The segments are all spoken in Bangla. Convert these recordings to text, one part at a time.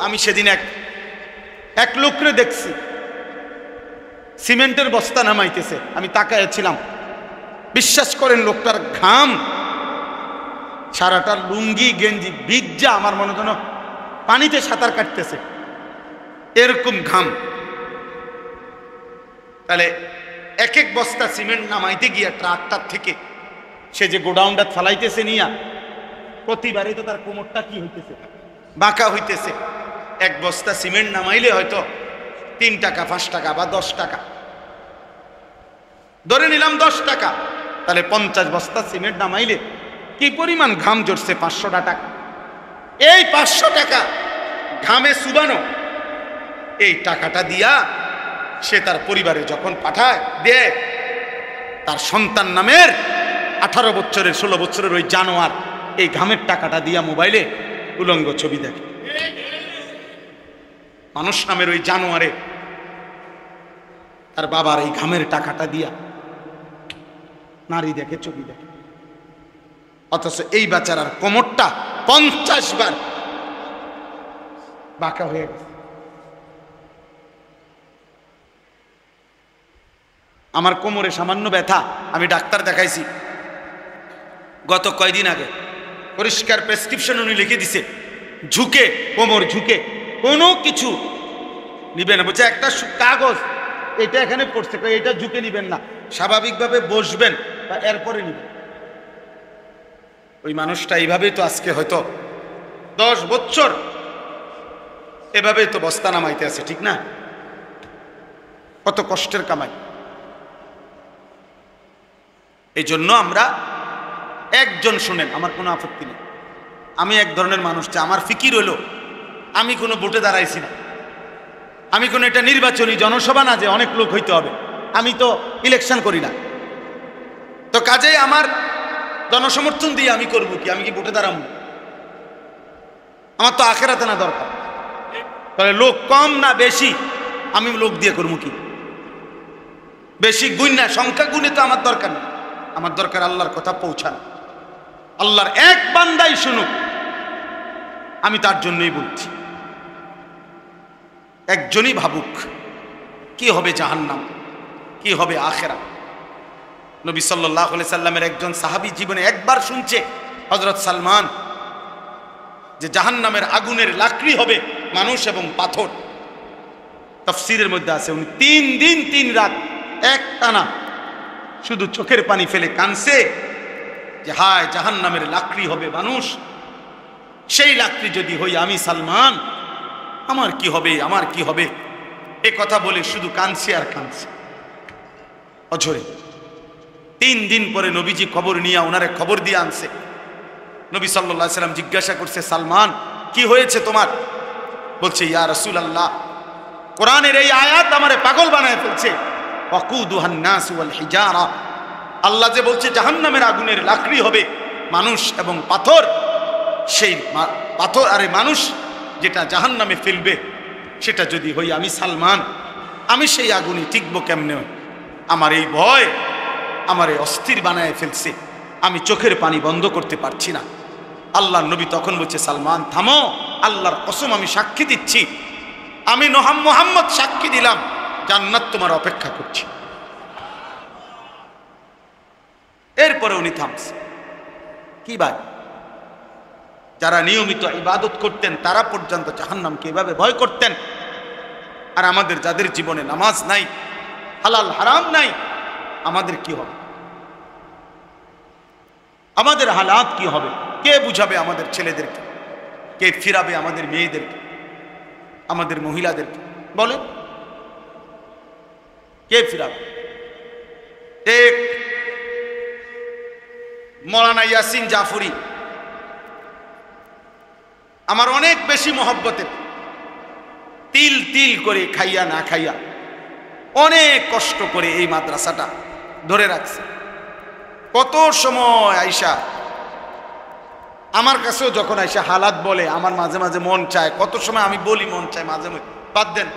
আমি সেদিন এক লোকরে দেখছি সিমেন্টের বস্তা নামাইতেছে, আমি তাকাইছিলাম। বিশ্বাস করেন লোকটার ঘাম সারাটা লুঙ্গি গেঞ্জি ভিজা, আমার মনে হয় পানিতে সাঁতার কাটতেছে, এরকম ঘাম। তাহলে এক এক বস্তা সিমেন্ট নামাইতে গিয়া ট্রাকটার থেকে সে যে গোডাউনটা ফালাইতেছে নিয়া, প্রতিবারে তো তার কোমরটা কি হইতেছে, বাঁকা হইতেছে। এক বস্তা সিমেন্ট নামাইলে হয়তো 3 টাকা 5 টাকা বা 10 টাকা, ধরে নিলাম 10 টাকা, তাহলে 50 বস্তা সিমেন্ট নামাইলে কি পরিমাণ ঘাম জড়ছে, 500 টাকা। এই 500 টাকা ঘামে চুবানো এই টাকাটা দিয়া সে তার পরিবারে যখন পাঠায় দেয়, তার সন্তান নামের 18 বছরের 16 বছরের ওই জানোয়ার এই ঘামের টাকাটা দিয়া মোবাইলে উলঙ্গ ছবি দেখে। মানুষ নামের ওই জানোয়ারে তার বাবার এই ঘামের টাকাটা দিয়া নারী দেখে, ছবি দেখে। অথচ এই বেচারার কোমরটা 50 বার বাঁকা হয়ে গেছে। আমার কোমরে সামান্য ব্যথা, আমি ডাক্তার দেখাইছি গত কয়দিন আগে, পরিষ্কার প্রেসক্রিপশন উনি লিখে দিছে, ঝুঁকে কোমর ঝুঁকে কোনো কিছু নিবে না। বলছে একটা কাগজ এটা এখানে পড়ছে, এটা ঝুঁকে নিবেন না, স্বাভাবিকভাবে বসবেন বা এরপরে নিবেন। ওই মানুষটা এইভাবেই তো আজকে হয়তো 10 বছর এভাবেই তো বস্তা নামাইতে আছে, ঠিক না? কত কষ্টের কামাই। এই জন্য আমরা একজন, শুনেন আমার কোনো আপত্তি নেই, আমি এক ধরনের মানুষ, আমার ফিকির হলো আমি কোনো ভোটে দাঁড়াইছি না, আমি কোনো এটা নির্বাচনী জনসভা না যে অনেক লোক হইতে হবে, আমি তো ইলেকশন করি না, তো কাজেই আমার জনসমর্থন দিয়ে আমি করবো কি, আমি কি ভোটে দাঁড়াবো? আমার তো আখেরাতে না দরকার, তাহলে লোক কম না বেশি আমি লোক দিয়ে করবো কি? বেশি গুণ না, সংখ্যা গুণে তো আমার দরকার নেই, আমার দরকার আল্লাহর কথা পৌঁছানো, আল্লাহর এক বান্দাই শুনুক, আমি তার জন্যই বলছি। একজনই ভাবুক কি হবে জাহান্নাম, কি হবে আখেরাত। নবী সাল্লাল্লাহু আলাইহি সাল্লামের একজন সাহাবী জীবনে একবার শুনছে হযরত সালমান যে জাহান্নামের আগুনের লাকড়ি হবে মানুষ এবং পাথর। তাফসীরের মধ্যে আছে উনি 3 দিন 3 রাত একটানা শুধু চোখের পানি ফেলে কাঁদছে যে হায় জাহান্নামের লাকড়ি হবে মানুষ, সেই লাকড়ি যদি হই আমি সালমান, আমার কি হবে, আমার কি হবে। এ কথা বলে শুধু কাঁদছে আর কাঁদছে অঝরে। 3 দিন পরে নবীজি খবর নিয়ে ওনারে খবর দিয়ে আনছে। নবী সাল্লাল্লাহু আলাইহি সাল্লাম জিজ্ঞাসা করছে, সালমান কি হয়েছে তোমার? বলছে, ইয়া রাসূলুল্লাহ, কোরআনের এই আয়াত আমারে পাগল বানায় ফেলছে। ওয়াকুদুহান নাস ওয়াল হিজারা, আল্লাহ যে বলছে জাহান্নামের আগুনের লাকড়ি হবে মানুষ এবং পাথর, সেই পাথর আরে মানুষ যেটা জাহান্নামে ফেলবে সেটা যদি হই আমি সালমান, আমি সেই আগুনে টিকবো কেমনে? আমার এই ভয় আমারে অস্থির বানায় ফেলছে, আমি চোখের পানি বন্ধ করতে পারছি না। আল্লাহর নবী তখন বলছে, সালমান থামো, আল্লাহর কসম আমি সাক্ষী দিচ্ছি, আমি মুহাম্মদ সাক্ষী দিলাম জান্নাত তোমার অপেক্ষা করছি। এরপরে উনি থামছে। কি ভাই, যারা নিয়মিত ইবাদত করতেন তারা পর্যন্ত জাহান্নামকে এভাবে ভয় করতেন, আর আমাদের যাদের জীবনে নামাজ নাই, হালাল হারাম নাই, আমাদের কি হবে? আমাদের হালাত কি হবে? কে বুঝাবে আমাদের ছেলেদেরকে? কে ফিরাবে আমাদের মেয়েদেরকে, আমাদের মহিলাদেরকে? বলে কে ফিরাবে? এক মৌলানা ইয়াসিন জাফরি আমার অনেক বেশি মহব্বতের, তিল তিল করে খাইয়া না খাইয়া অনেক কষ্ট করে এই মাদ্রাসাটা ধরে রাখছে। কত সময় আইসা আমার কাছেও যখন আইসা হালাত বলে, আমার মাঝে মাঝে মন চায়, কত সময় আমি বলি মন চায়, মাঝে মাঝে বাদ দেন,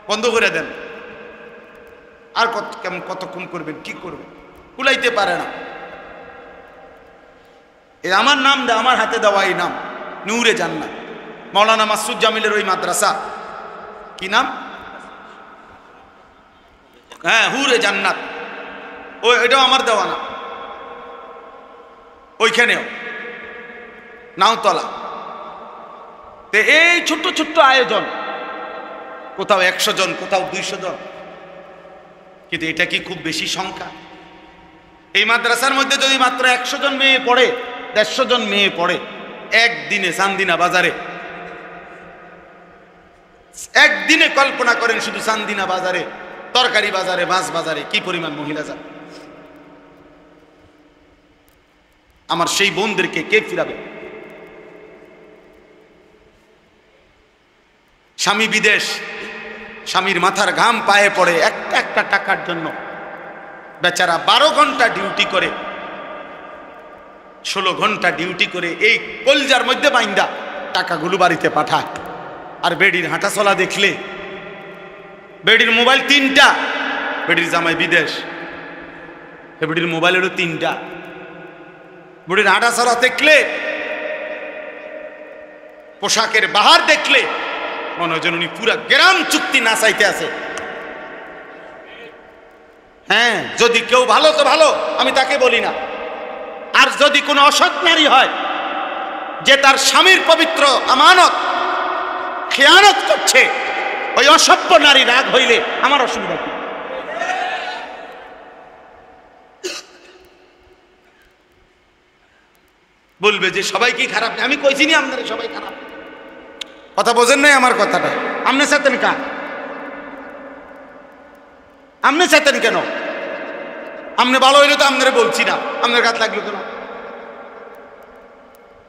বন্ধ করে দেন, আর কতক্ষণ করবেন, কি করবেন, কুলাইতে পারে না। আমার নাম দেয়, আমার হাতে দেওয়া এই নাম নূরে জান্নাত, মাওলানা মাসুদ জামিলের ওই মাদ্রাসা, কি নাম? হ্যাঁ, হুরে জান্নাত, এটাও আমার দেওয়া না। ওইখানেও নাওতলা। এই ছোট্ট ছোট্ট আয়োজন, কোথাও 100 জন, কোথাও 200 জন, কিন্তু এটা কি খুব বেশি সংখ্যা? এই মাদ্রাসার মধ্যে যদি মাত্র 100 জন মেয়ে পড়ে, 150 জন মেয়ে পড়ে, একদিনে চান্দিনা বাজারে, একদিনে কল্পনা করেন শুধু চান্দিনা বাজারে, তরকারি বাজারে, মাছ বাজারে কি পরিমাণ মহিলা যায়। আমার সেই বোনদেরকে কে ফিরাবে? স্বামী বিদেশ, স্বামীর মাথার ঘাম পায়ে পড়ে একটা একটা টাকার জন্য, বেচারা 12 ঘন্টা ডিউটি করে, 16 ঘন্টা ডিউটি করে এই কলজার মধ্যে বাইন্দা টাকাগুলো বাড়িতে পাঠায়। আর বেডির হাঁটা চলা দেখলে, বেডির মোবাইল 3টা, বেডির জামাই বিদেশ, বেডির মোবাইল হলো 3টা, বেডির হাঁটা চলা দেখলে, পোশাকের বাহার দেখলে মনে হয় যেন উনি পুরা গ্রাম চুক্তি না চাইতে আছে। হ্যাঁ, যদি কেউ ভালো তো ভালো, আমি তাকে বলি না। আর যদি কোনো অসৎ নারী হয় যে তার স্বামীর পবিত্র আমানত খেয়ানত করছে, ওই অসভ্য নারী রাগ হইলে আমার অসুবিধা কি? বলবে যে সবাই কি খারাপ? আমি কইছি নি আপনারা সবাই খারাপ, কথা বোঝেন নাই আমার কথাটা। আপনি চাইতেন কার? আপনি চাইতেন কেন? আপনি ভালো হইলে তো আপনারা বলছি না, আপনার গাছ লাগলো কেন?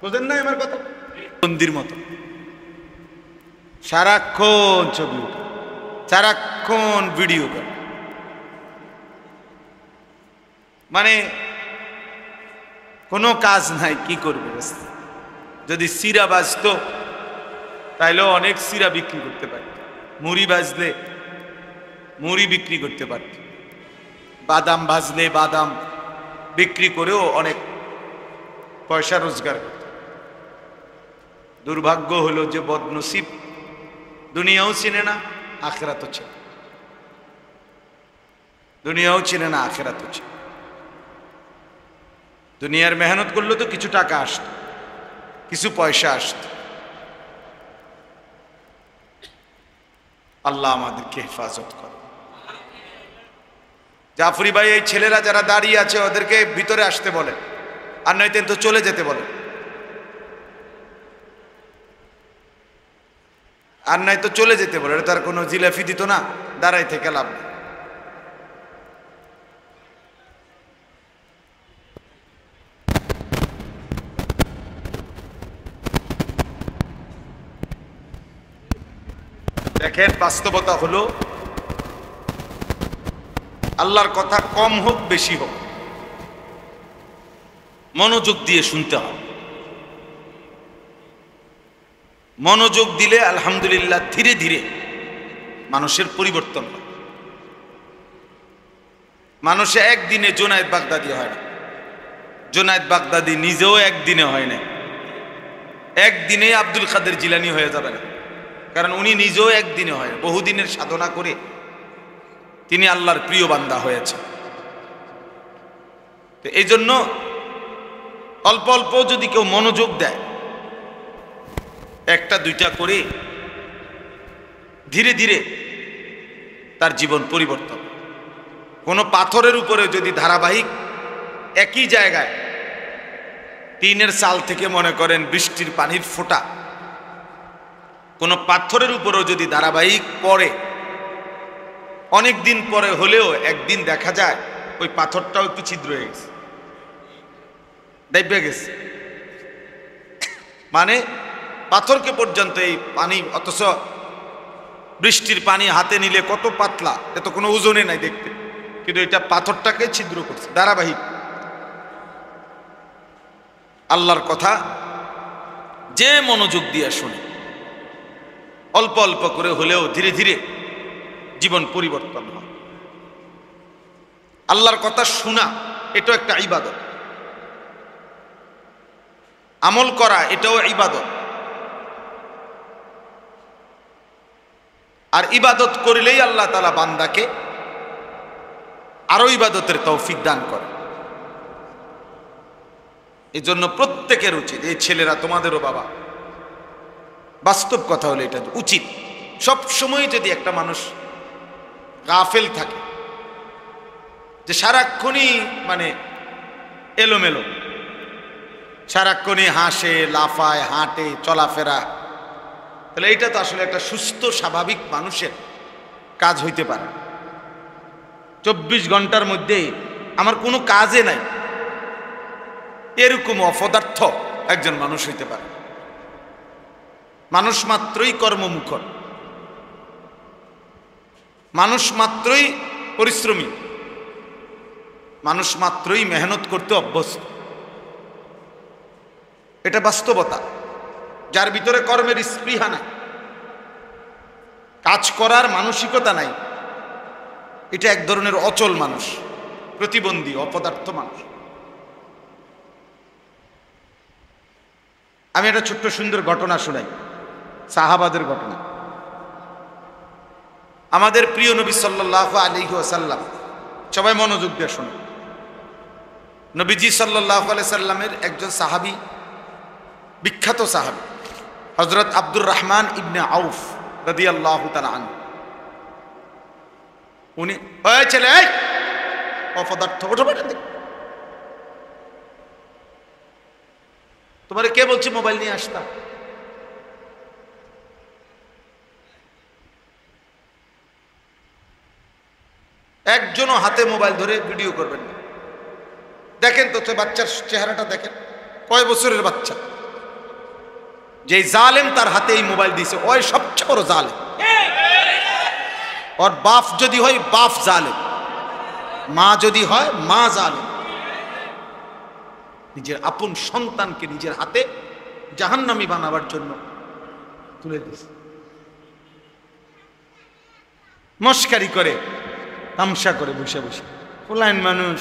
বোঝেন নাই আমার কথা? বন্দির মতো সারাক্ষণ ছবি উঠে, সারাক্ষণ ভিডিও করে, মানে কোনো কাজ নাই, কি করবে? যদি সিরা বাজত তাইলেও অনেক সিরা বিক্রি করতে পারত, মুড়ি বাজলে মুড়ি বিক্রি করতে পারত, বাদাম ভাজলে বাদাম বিক্রি করেও অনেক পয়সা রোজগার করত। দুর্ভাগ্য হলো যে বদনসিব, দুনিয়াও চিনে না, আখিরাতও চিনে, দুনিয়াও চিনে না, আখিরাতও চিনে। দুনিয়ার মেহনত করলে তো কিছু টাকা আসত, কিছু পয়সা আসত। আল্লাহ আমাদেরকে হেফাজত করে। জাফরি ভাই, এই ছেলেরা যারা দাঁড়িয়ে আছে ওদেরকে ভিতরে আসতে বলে, আর নয়তো তো চলে যেতে বলে, আর নয়তো চলে যেতে বলে। তার কোনো জিলাফি দিত না, দাঁড়াই থেকে লাভ নেই। দেখেন, বাস্তবতা হলো আল্লাহর কথা কম হোক বেশি হোক মনোযোগ দিয়ে শুনতে হবে। মনোযোগ দিলে আলহামদুলিল্লাহ ধীরে ধীরে মানুষের পরিবর্তন হয়। মানুষে একদিনে জুনায়েদ বাগদাদি হয় না, জুনায়েদ বাগদাদি নিজেও একদিনে হয় না, একদিনে আব্দুল কাদের জিলানী হয়ে যাবে না, কারণ উনি নিজেও একদিনে হয়, বহুদিনের সাধনা করে তিনি আল্লাহর প্রিয় বান্দা হয়েছে। তো এই জন্য অল্প অল্প যদি কেউ মনোযোগ দেয়, একটা দুইটা করে ধীরে ধীরে তার জীবন পরিবর্তন। কোনো পাথরের উপরে যদি ধারাবাহিক একই জায়গায় টিনের চাল থেকে মনে করেন বৃষ্টির পানির ফোঁটা, কোনো পাথরের উপরেও যদি ধারাবাহিক পড়ে, অনেক দিন পরে হলেও একদিন দেখা যায় ওই পাথরটাও একটু ছিদ্র হয়ে গেছে, দেখবে গেছে। মানে পাথরকে পর্যন্ত এই পানি, অথচ বৃষ্টির পানি হাতে নিলে কত পাতলা, এত কোনো ওজনে নাই দেখতে, কিন্তু এটা পাথরটাকে ছিদ্র করছে ধারাবাহিক। আল্লাহর কথা যে মনোযোগ দিয়ে শুনে, অল্প অল্প করে হলেও ধীরে ধীরে জীবন পরিবর্তন হয়। আল্লাহর কথা শোনা এটাও একটা ইবাদত, আমল করা এটাও ইবাদত। আর ইবাদত করিলেই আল্লাহ তাআলা বান্দাকে আরো ইবাদতের তৌফিক দান করে। এই জন্য প্রত্যেকের উচিত, এই ছেলেরা তোমাদেরও বাবা, বাস্তব কথা হলো এটা উচিত, সব সময় যদি একটা মানুষ গাফেল থাকে, যে সারাক্ষণই মানে এলোমেলো, সারাক্ষণই হাসে, লাফায়, হাঁটে, চলাফেরা, তাহলে এটা তো আসলে একটা সুস্থ স্বাভাবিক মানুষের কাজ হইতে পারে। 24 ঘন্টার মধ্যে আমার কোনো কাজে নাই, এরকম অপদার্থ একজন মানুষ হইতে পারে। মানুষ মাত্রই কর্মমুখর, মানুষ মাত্রই পরিশ্রমী, মানুষ মাত্রই মেহনত করতে অভ্যস্ত। এটা বাস্তবতা। যার ভিতরে কর্মের স্পৃহা নাই, কাজ করার মানসিকতা নাই, এটা এক ধরনের অচল মানুষ, প্রতিবন্ধী, অপদার্থ মানুষ। আমি একটা ছোট্ট সুন্দর ঘটনা শোনাই, সাহাবাদের ঘটনা। আমাদের প্রিয় নবী সাল্লাল্লাহু আলাইহি ওয়াসাল্লাম, সবাই মনোযোগ দিয়ে শুনুন। নবীজি সাল্লাল্লাহু আলাইহি সাল্লামের একজন সাহাবী, বিখ্যাত সাহাবী হযরত আব্দুর রহমান ইবনে আউফ রাদিয়াল্লাহু তাআলা আনহু। উনি, ওই ছেলে, এই অপদার্থ, ওঠো বেটা, তোমারে কে বলছে মোবাইল নিয়ে আসতা? একজনও হাতে মোবাইল ধরে ভিডিও করবেন না। দেখেন তো বাচ্চার চেহারাটা দেখেন, কয় বছরের বাচ্চা, যে জালেম তার হাতে এই মোবাইল দিয়েছে, ওই সবচেয়ে বড় জালেম। ওর বাপ যদি হয় বাপ জালেম, মা যদি হয় মা জালেম। নিজের আপন সন্তানকে নিজের হাতে জাহান্নামী বানাবার জন্য তুলে দিয়েছে। মস্কারি করে, তামসা করে বসে বসে ফুলাইন মানুষ।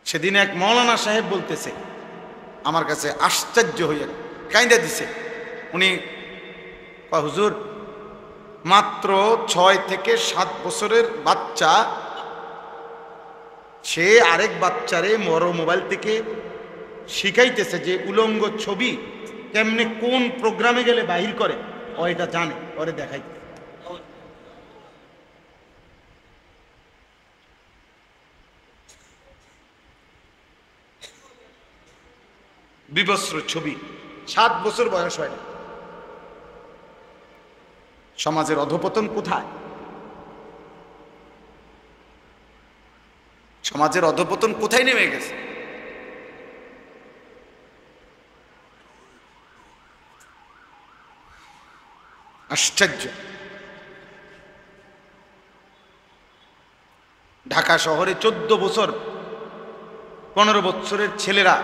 সেদিন এক মৌলানা সাহেব বলতেছে, আমার কাছে আশ্চর্য হইয়া কাইন্দা দিছে। উনি, হুজুর, মাত্র 6 থেকে 7 বছরের বাচ্চা, সে আরেক বাচ্চারে বড় মোবাইল থেকে শিখাইতেছে যে উলঙ্গ ছবি কেমনে কোন প্রোগ্রামে গেলে বাহির করে, ও এটা জানে, ওরে দেখাইতে। বিবস্ত্র ছবি, 7 বছর বয়স হয় না। সমাজের অধপতন কোথায়? সমাজের অধপতন কোথায় নেমে গেছে? আশ্চর্য। ঢাকা শহরে 14 বছর 15 বছরের ছেলেরা,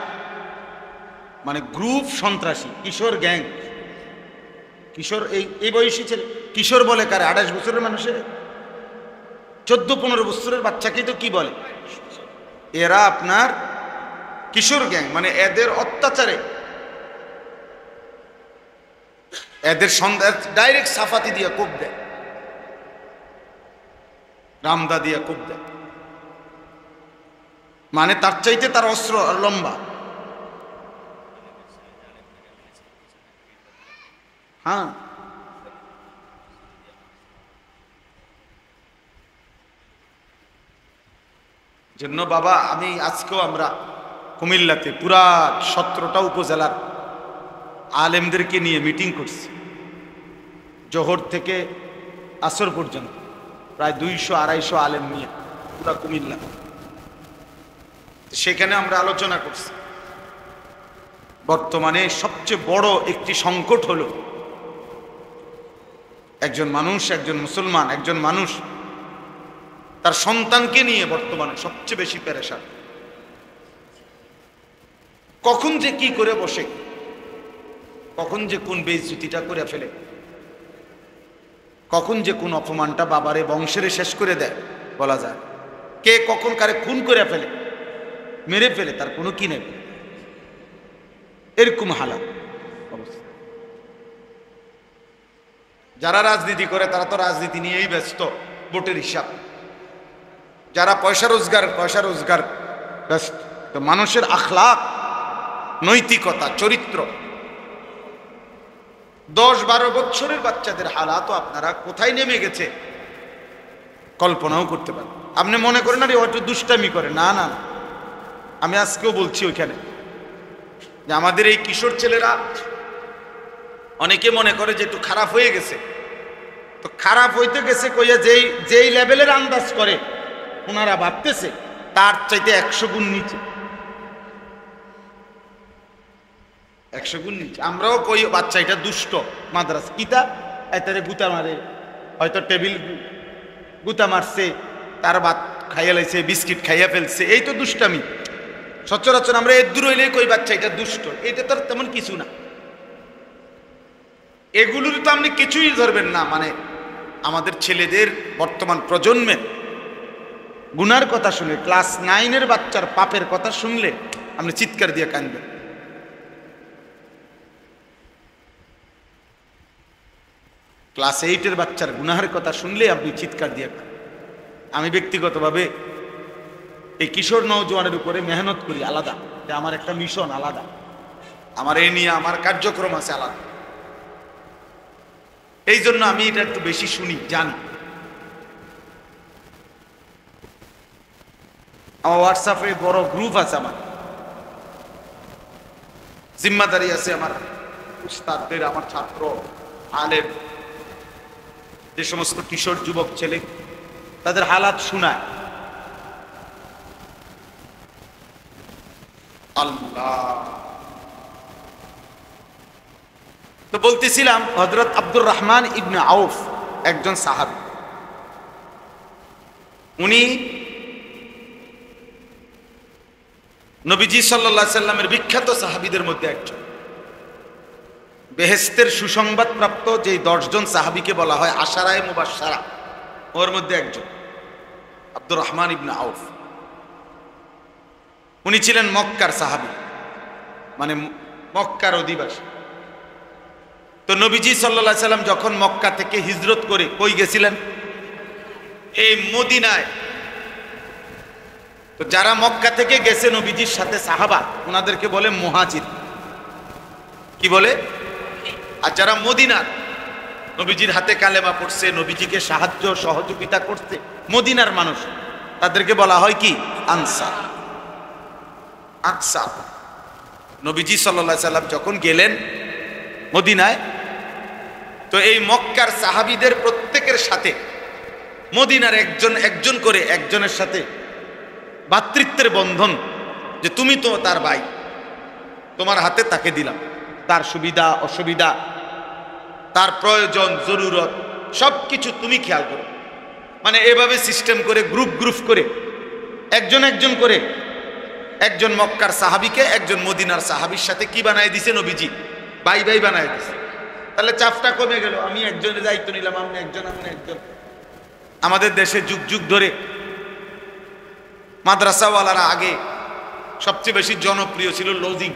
মানে গ্রুপ সন্ত্রাসী, কিশোর গ্যাং, কিশোর এই বয়সী ছেলে, কিশোর বলে কারে? 28 বছরের মানুষের 14-15 বছরের বাচ্চাকেই তো কি বলে? এরা আপনার কিশোর গ্যাং, মানে এদের অত্যাচারে, এদের ডাইরেক্ট সাফাতি দিয়া কোপ দেয়, রামদা দিয়া কোপ দেয়, মানে তার চাইতে তার অস্ত্র লম্বা। হ্যাঁ, জন্য বাবা, আমি আজকেও আমরা কুমিল্লাতে পুরা 17টা উপজেলার আলেমদেরকে নিয়ে মিটিং করছি, জোহর থেকে আসর পর্যন্ত প্রায় 200-250 আলেম নিয়ে পুরা কুমিল্লা। সেখানে আমরা আলোচনা করছি, বর্তমানে সবচেয়ে বড় একটি সংকট হলো একজন মানুষ, একজন মুসলমান, একজন মানুষ তার সন্তানকে নিয়ে বর্তমানে সবচেয়ে বেশি পেরেশান। কখন যে কি করে বসে, কখন যে কোন বেইজ্জতিটা করে ফেলে, কখন যে কোন অপমানটা বাবারে বংশেরে শেষ করে দেয় বলা যায়। কে কখন কারে খুন করে ফেলে, মেরে ফেলে, তার কোনো কি নেই। এরকম হালাত অবস্থা। যারা রাজনীতি করে তারা তো রাজনীতি নিয়েই ব্যস্ত, ভোটের হিসাব। যারা পয়সা রোজগার ব্যস্ত। তো মানুষের আখলাক, নৈতিকতা, চরিত্র, 10-12 বছরের বাচ্চাদের হালাতও আপনারা কোথায় নেমে গেছে কল্পনাও করতে পারেন। আপনি মনে করেন না হয়তো দুষ্টামি করে, না না, আমি আজকেও বলছি ওইখানে যে আমাদের এই কিশোর ছেলেরা অনেকে মনে করে যে একটু খারাপ হয়ে গেছে। তো খারাপ হইতে গেছে কইয়া যেই লেভেলের আন্দাজ করে ওনারা ভাবতেছে তার চাইতে 100 গুণ নিচে, 100 গুণ নিচে। আমরাও কই বাচ্চা এটা দুষ্ট, মাদ্রাসা কিতা এতারে গুতা মারে, হয়তো টেবিল গুতা মারছে, তার ভাত খাইয়া লাইছে, বিস্কিট খাইয়া ফেলছে, এই তো দুষ্টামি। সচরাচর আমরা এর দূর হইলে কই বাচ্চা এটা দুষ্ট, এটা তো তেমন কিছু না। এগুলোর তো আপনি কিছুই ধরবেন না। মানে আমাদের ছেলেদের বর্তমান প্রজন্মের গুনার কথা শুনে, ক্লাস 9-এর বাচ্চার পাপের কথা শুনলে আপনি চিৎকার দিয়ে কাঁদবেন। ক্লাস 8-এর বাচ্চার গুনাহের কথা শুনলে আপনি চিৎকার দিয়ে কাঁদবেন। আমি ব্যক্তিগতভাবে এই কিশোর নওজোয়ানের উপরে মেহনত করি আলাদা, যে আমার একটা মিশন আলাদা, আমার এই নিয়ে আমার কার্যক্রম আছে আলাদা। এই জন্য আমি এটা একটু বেশি শুনি, জানি। আমার হোয়াটসঅ্যাপে বড় গ্রুপ আছে, আমার জিম্মাদারি আছে, আমার উস্তাদদের, আমার ছাত্র আলেম, যে সমস্ত কিশোর যুবক ছেলে তাদের হালাত শোনায়। আল্লাহ, তো বলতেছিলাম হযরত আব্দুর রহমান ইবনে আউফ একজন সাহাবী। উনি নবীজি সাল্লাল্লাহু আলাইহি সাল্লামের বিখ্যাত সাহাবীদের মধ্যে একজন। বেহেশতের সুসংবাদ প্রাপ্ত যে 10 জন সাহাবীকে বলা হয় আশারায়ে মুবাশশারা, ওর মধ্যে একজন আব্দুর রহমান ইবনে আউফ। উনি ছিলেন মক্কার সাহাবী, মানে মক্কার অধিবাসী। তো নবীজি সাল্লাল্লাহু আলাইহি সাল্লাম যখন মক্কা থেকে হিজরত করে কই গেছিলেন? এই মদিনায়। তো যারা মক্কা থেকে গেছে নবীজির সাথে সাহাবা, ওনাদেরকে বলে মুহাজির। কি বলে? আর যারা মদিনার, নবীজির হাতে কালেমা পড়ছে, নবীজিকে সাহায্য সহযোগিতা করছে, মদিনার মানুষ, তাদেরকে বলা হয় কি? আনসার। আনসার। নবীজি সাল্লাল্লাহু আলাইহি সাল্লাম যখন গেলেন মদিনায়, তো এই মক্কার সাহাবীদের প্রত্যেকের সাথে মদিনার একজন করে একজনের সাথে ভ্রাতৃত্বের বন্ধন, যে তুমি তো তার ভাই, তোমার হাতে তাকে দিলাম, তার সুবিধা অসুবিধা, তার প্রয়োজন জরুরত সবকিছু তুমি খেয়াল করো। মানে এভাবে সিস্টেম করে গ্রুপ করে একজন করে একজন মক্কার সাহাবীকে একজন মদিনার সাহাবীর সাথে কি বানায় দিছে নবীজি? ভাই বানায় দিছে। তাহলে চাপটা কমে গেল। আমি একজনের দায়িত্ব নিলাম, আপনি একজন। আমাদের দেশে যুগ ধরে মাদ্রাসাওয়ালারা আগে সবচেয়ে বেশি জনপ্রিয় ছিল লজিং।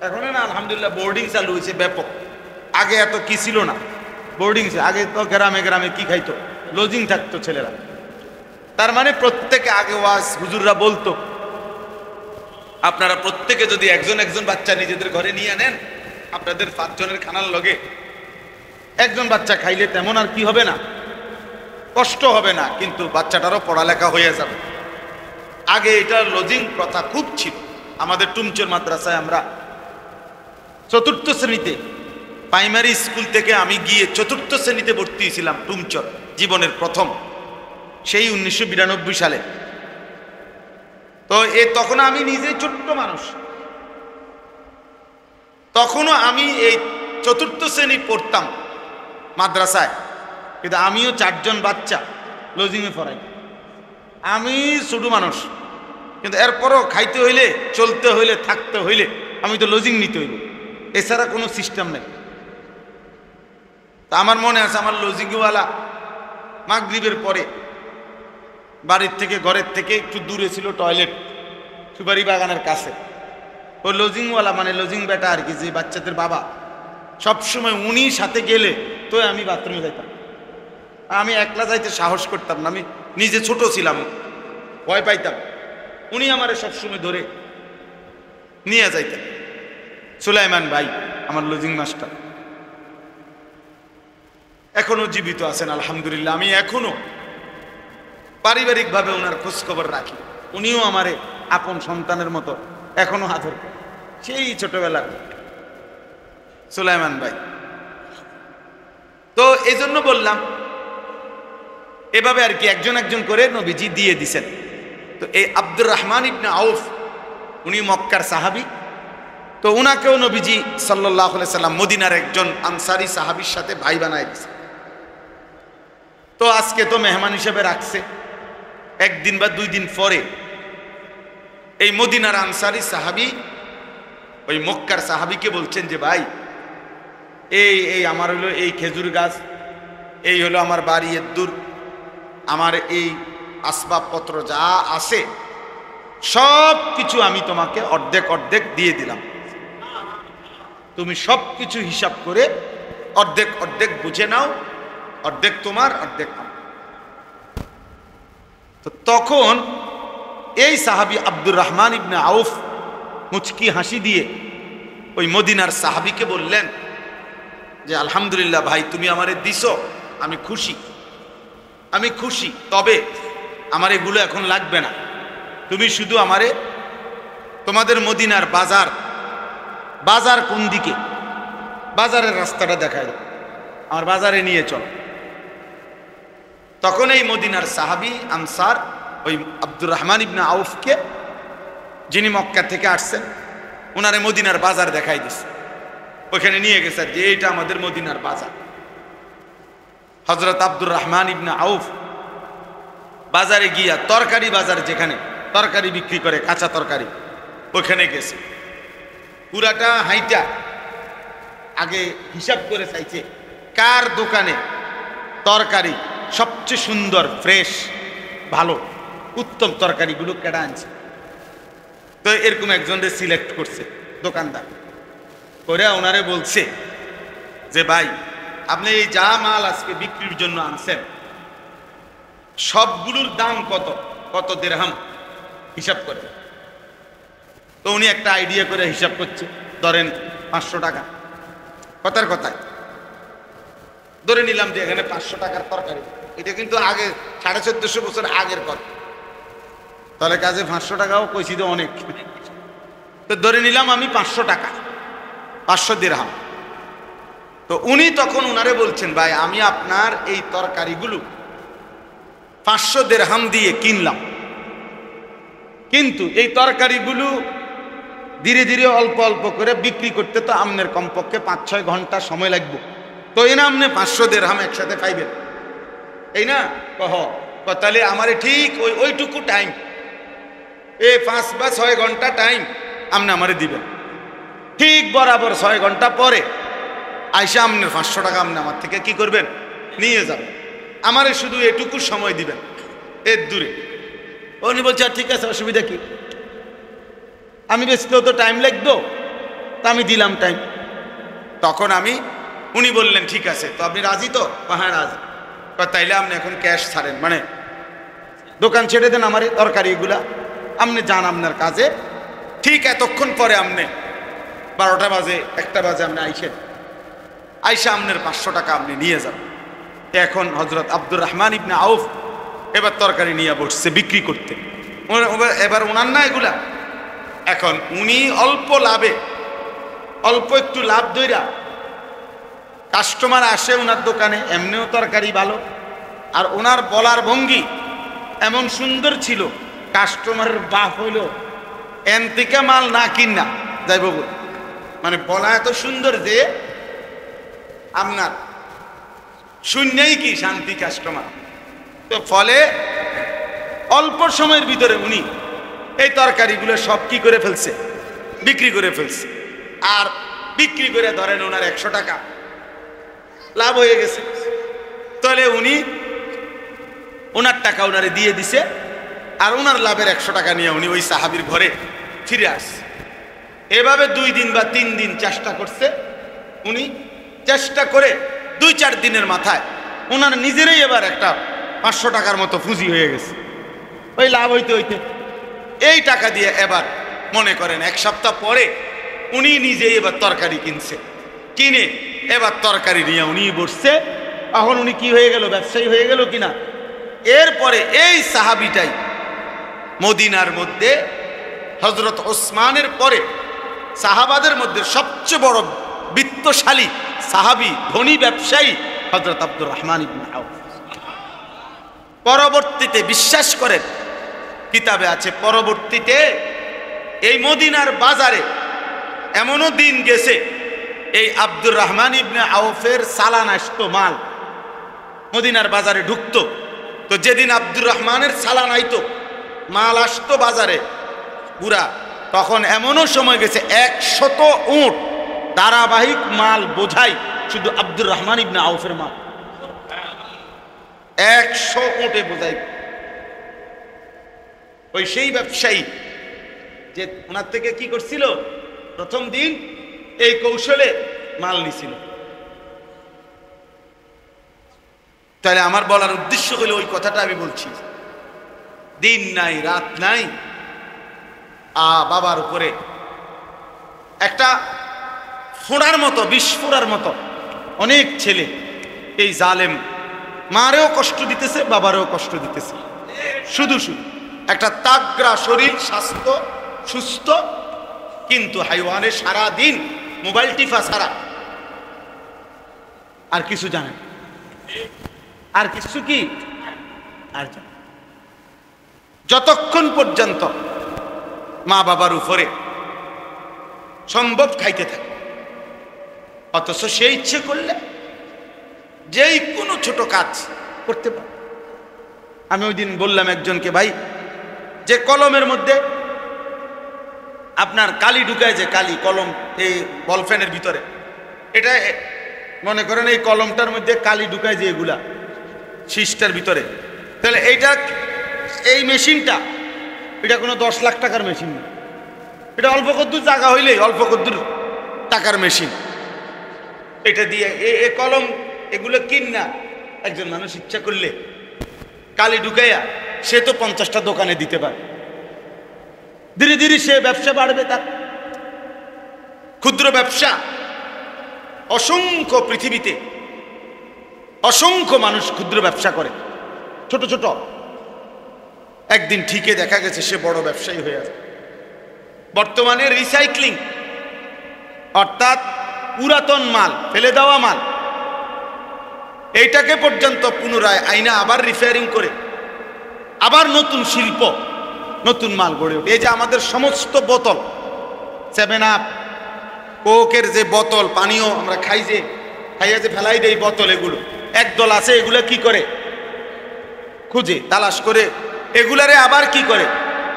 এখন না আলহামদুলিল্লাহ বোর্ডিং চালু হয়েছে ব্যাপক। আগে এত কি ছিল না, বোর্ডিং। আগে তো গ্রামে কি খাইতো? লজিং থাকতো ছেলেরা। তার মানে প্রত্যেকে আগে ওয়াজ হুজুররা বলতো, আপনারা প্রত্যেকে যদি একজন বাচ্চা নিজেদের ঘরে নিয়ে নেন, আপনাদের 5 জনের খানার লগে একজন বাচ্চা খাইলে তেমন আর কি হবে না, কষ্ট হবে না, কিন্তু বাচ্চাটারও পড়ালেখা হয়ে যাবে। আগে এটা লজিং প্রথা খুব ছিল। আমাদের টুমচর মাদ্রাসায় আমরা 4র্থ শ্রেণীতে, প্রাইমারি স্কুল থেকে আমি গিয়ে 4র্থ শ্রেণীতে ভর্তি হয়েছিলাম টুমচর, জীবনের প্রথম, সেই 1992 সালে। তো তখন আমি নিজে ছোট্ট মানুষ, তখনও আমি এই 4র্থ শ্রেণী পড়তাম মাদ্রাসায়, কিন্তু আমিও 4 জন বাচ্চা লজিংয়ে পড়াই। আমি ছোট মানুষ, কিন্তু এরপরও খাইতে হইলে, চলতে হইলে, থাকতে হইলে আমি তো লজিং নিতে হইব, এছাড়া কোনো সিস্টেম নেই। তা আমার মনে আছে, আমার লজিংওয়ালা মাগরিবের পরে বাড়ির থেকে, ঘরের থেকে একটু দূরে ছিল টয়লেট, সুপারি বাগানের কাছে। ওই লজিংওয়ালা, মানে লজিং বেটা আর কি, যে বাচ্চাদের বাবা, সবসময় উনি সাথে গেলে তো আমি বাথরুমে যাইতাম। আমি একলা যাইতে সাহস করতাম না, আমি নিজে ছোট ছিলাম, ভয় পাইতাম। উনি আমারে সবসময় ধরে নিয়ে যাইতেন। সুলাইমান ভাই আমার লজিং মাস্টার এখনো জীবিত আছেন আলহামদুলিল্লাহ। আমি এখনো পারিবারিকভাবে ওনার খোঁজখবর রাখি। উনিও আমারে আপন সন্তানের মতো এখনো আদর করে, সেই ছোটবেলার সুলাইমান ভাই। তো এই জন্য বললাম এভাবে আর কি একজন একজন করে নবীজি দিয়ে দিছেন। তো এই আব্দুর রহমান ইবনে আউফ উনি মক্কার সাহাবী। তো উনাকেও নবীজি সাল্লাল্লাহু আলাইহি সাল্লাম মদিনার একজন আনসারী সাহাবীর সাথে ভাই বানায় দিছে। তো আজকে তো মেহমান হিসেবে রাখছে। একদিন বা 2 দিন পরে এই মদিনার আনসারী সাহাবী ওই মক্কার সাহাবীকে বলছেন যে ভাই এই আমার হলো এই খেজুর গাছ, এই হলো আমার বাড়ি এদ্দুর, আমার এই আসবাবপত্র যা আছে সব কিছু আমি তোমাকে অর্ধেক অর্ধেক দিয়ে দিলাম, তুমি সব কিছু হিসাব করে অর্ধেক অর্ধেক বুঝে নাও, অর্ধেক তোমার অর্ধেক আমার। তো তখন এই সাহাবী আব্দুর রহমান ইবনে আউফ মুচকি হাসি দিয়ে ওই মদিনার সাহাবীকে বললেন যে আলহামদুলিল্লাহ ভাই, তুমি আমারে দিছো, আমি খুশি, আমি খুশি, তবে আমার এগুলো এখন লাগবে না, তুমি শুধু আমারে তোমাদের মদিনার বাজার কোন দিকে, বাজারের রাস্তাটা দেখায় দাও, আমার বাজারে নিয়ে চল। তখন এই মদিনার সাহাবী আনসার ওই আব্দুর রহমান ইবনে আউফকে, যিনি মক্কা থেকে আসছেন, ওনারে মদিনার বাজার দেখাই দিছে, ওইখানে নিয়ে গেছে যে এইটা আমাদের মদিনার বাজার। হযরত আব্দুর রহমান ইবনে আউফ বাজারে গিয়া তরকারি বাজার, যেখানে তরকারি বিক্রি করে কাঁচা তরকারি, ওইখানে গেছে। পুরাটা হাইটা আগে হিসাব করে চাইছে কার দোকানে তরকারি সবচেয়ে সুন্দর, ফ্রেশ, ভালো, উত্তম তরকারিগুলো কেডা আনছে। তো এরকম একজনকে সিলেক্ট করছে দোকানদার করে, ওনারে বলছে যে ভাই আপনি এই যা মাল আজকে বিক্রির জন্য আনছেন সবগুলোর দাম কত, কত দিরহাম হিসাব করে। তো উনি একটা আইডিয়া করে হিসাব করছে, ধরেন 500 টাকা, কথার কথায় ধরে নিলাম যে এখানে 500 টাকার তরকারি, এটা কিন্তু আগে 1450 বছর আগের কথা, তাহলে কাজে 500 টাকাও কইছি তো অনেক। তো ধরে নিলাম আমি 500 টাকা, 500 দিরহাম। তো উনি তখন উনারে বলছেন ভাই আমি আপনার এই তরকারিগুলো 500 দিরহাম দিয়ে কিনলাম, কিন্তু এই তরকারিগুলো ধীরে ধীরে অল্প অল্প করে বিক্রি করতে তো আপনার কমপক্ষে 5-6 ঘন্টা সময় লাগবে, তো এই না আপনি 500 দিরহাম একসাথে পাইবেন, এই না কহ, তাহলে আমারে ঠিক ওইটুকু টাইম, এই 5 বা 6 ঘন্টা টাইম আপনি আমারে দিবেন, ঠিক বরাবর 6 ঘন্টা পরে আইসা আপনার 500 টাকা আপনি আমার থেকে কি করবেন, নিয়ে যাবেন, আমারে শুধু এটুকু সময় দিবেন এর দূরে। উনি বলছে ঠিক আছে, অসুবিধা কি, আমি বেচতেও তো টাইম লাগতো, তা আমি দিলাম টাইম। তখন উনি বললেন ঠিক আছে, তো আপনি রাজি তো? হ্যাঁ রাজি। তাইলে আপনি এখন ক্যাশ ছাড়েন, মানে দোকান ছেড়ে দেন, আমার এই তরকারিগুলা আপনি যান আপনার কাজে, ঠিক এতক্ষণ পরে আপনি 12টা বাজে 1টা বাজে আপনি আইসা আপনার 500 টাকা আপনি নিয়ে যাবেন। এখন হযরত আব্দুর রহমান ইবনে আউফ এবার তরকারি নিয়ে বসছে বিক্রি করতে। এবার ওনার না এগুলা, এখন উনি অল্প লাভে, অল্প একটু লাভ দইরা কাস্টমার আসে ওনার দোকানে, এমনিও তরকারি ভালো, আর ওনার বলার ভঙ্গি এমন সুন্দর ছিল, কাস্টমারের বাপ হইল এন থেকে মাল না কিনা যাইব, মানে বলা এত সুন্দর যে আপনার শূন্যই কি শান্তি কাস্টমার। তো ফলে অল্প সময়ের ভিতরে উনি এই তরকারিগুলো সব কি করে ফেলছে, বিক্রি করে ফেলছে, আর বিক্রি করে ধরেন ওনার 100 টাকা লাভ হয়ে গেছে। তাহলে উনি ওনার টাকা ওনারে দিয়ে দিছে, আর ওনার লাভের 100 টাকা নিয়ে উনি ওই সাহাবীর ঘরে ফিরে আসছে। এভাবে 2 দিন বা 3 দিন চেষ্টা করছে, উনি চেষ্টা করে 2-4 দিনের মাথায় ওনার নিজেরই এবার একটা 500 টাকার মতো পুঁজি হয়ে গেছে। ওই লাভ হইতে হইতে এই টাকা দিয়ে এবার মনে করেন 1 সপ্তাহ পরে উনি নিজেই এবার তরকারি কিনছে, কিনে এবার তরকারি নিয়ে উনি বসছে। এখন উনি কি হয়ে গেল? ব্যবসায়ী হয়ে গেল কিনা? এরপরে এই সাহাবিটাই মদিনার মধ্যে হযরত ওসমানের পরে সাহাবাদের মধ্যে সবচেয়ে বড় বিত্তশালী সাহাবী, ধনী ব্যবসায়ী হযরত আব্দুর রহমান ইবনে আউফ। পরবর্তীতে বিশ্বাস করেন, কিতাবে আছে, পরবর্তীতে এই মদিনার বাজারে এমনও দিন গেছে এই আব্দুর রহমান ইবনে আউফের চালান আসতো, মাল মদিনার বাজারে ঢুকতো। তো যেদিন আব্দুর রহমানের চালান আইতো, মাল আসতো বাজারে পুরা, তখন এমনও সময় গেছে 100 উট ধারাবাহিক মাল বোঝাই শুধু আব্দুর রহমান ইবনে আউফের মাল। 100 উটে বোঝাই। ওই সেই ব্যবসায়ী যে ওনার থেকে কি করছিল, প্রথম দিন এই কৌশলে মাল নিছিল। তাহলে আমার বলার উদ্দেশ্য হলো ওই কথাটা আমি বলছি, দিন নাই রাত নাই বাবার উপরে একটা ফোড়ার মতো, বিস্ফোরার মতো অনেক ছেলে এই জালেম মারেও কষ্ট দিতেছে, বাবারেও কষ্ট দিতেছে। শুধু শুধু একটা তাগড়া শরীর, স্বাস্থ্য সুস্থ, কিন্তু হাইওয়ানে সারা দিন মোবাইল টিপা ছাড়া আর কিছু জানেন, আর কিছু কি আর জানেন। যতক্ষণ পর্যন্ত মা বাবার উপরে সম্ভব খাইতে থাকে, অথচ সে ইচ্ছে করলে যেই কোনো ছোট কাজ করতে পারে। আমি ওই দিন বললাম একজনকে, ভাই যে কলমের মধ্যে আপনার কালি ঢুকায়, যে কালি কলম এই বল ফ্যানের ভিতরে, এটা মনে করেন এই কলমটার মধ্যে কালি ঢুকায় যে এগুলা শীষটার ভিতরে, তাহলে এইটা এই মেশিনটা এটা কোনো 10 লাখ টাকার মেশিন না, এটা অল্প কদ্দুর জায়গা হইলেই অল্প কদ্দুর টাকার মেশিন। এটা দিয়ে এ কলম এগুলো কিন না, একজন মানুষ ইচ্ছা করলে কালি ঢুকাইয়া সে তো 50টা দোকানে দিতে পারে। ধীরে ধীরে সে ব্যবসা বাড়বে, তার ক্ষুদ্র ব্যবসা। অসংখ্য পৃথিবীতে অসংখ্য মানুষ ক্ষুদ্র ব্যবসা করে, ছোট ছোট। একদিন ঠিকই দেখা গেছে সে বড় ব্যবসায়ী হয়ে আছে। বর্তমানে রিসাইক্লিং অর্থাৎ পুরাতন মাল, ফেলে দেওয়া মাল, এইটাকে পর্যন্ত পুনরায় আইনা আবার রিপেয়ারিং করে আবার নতুন শিল্প, নতুন মাল গড়ে ওঠে। এই যে আমাদের সমস্ত বোতল, 7 আপ, কোকের যে বোতল, পানীয় আমরা খাই, যে খাইয়া যে ফেলাই দেই বোতল, এগুলো একদল আছে, এগুলো কি করে খুঁজে তালাশ করে এগুলারে আবার কি করে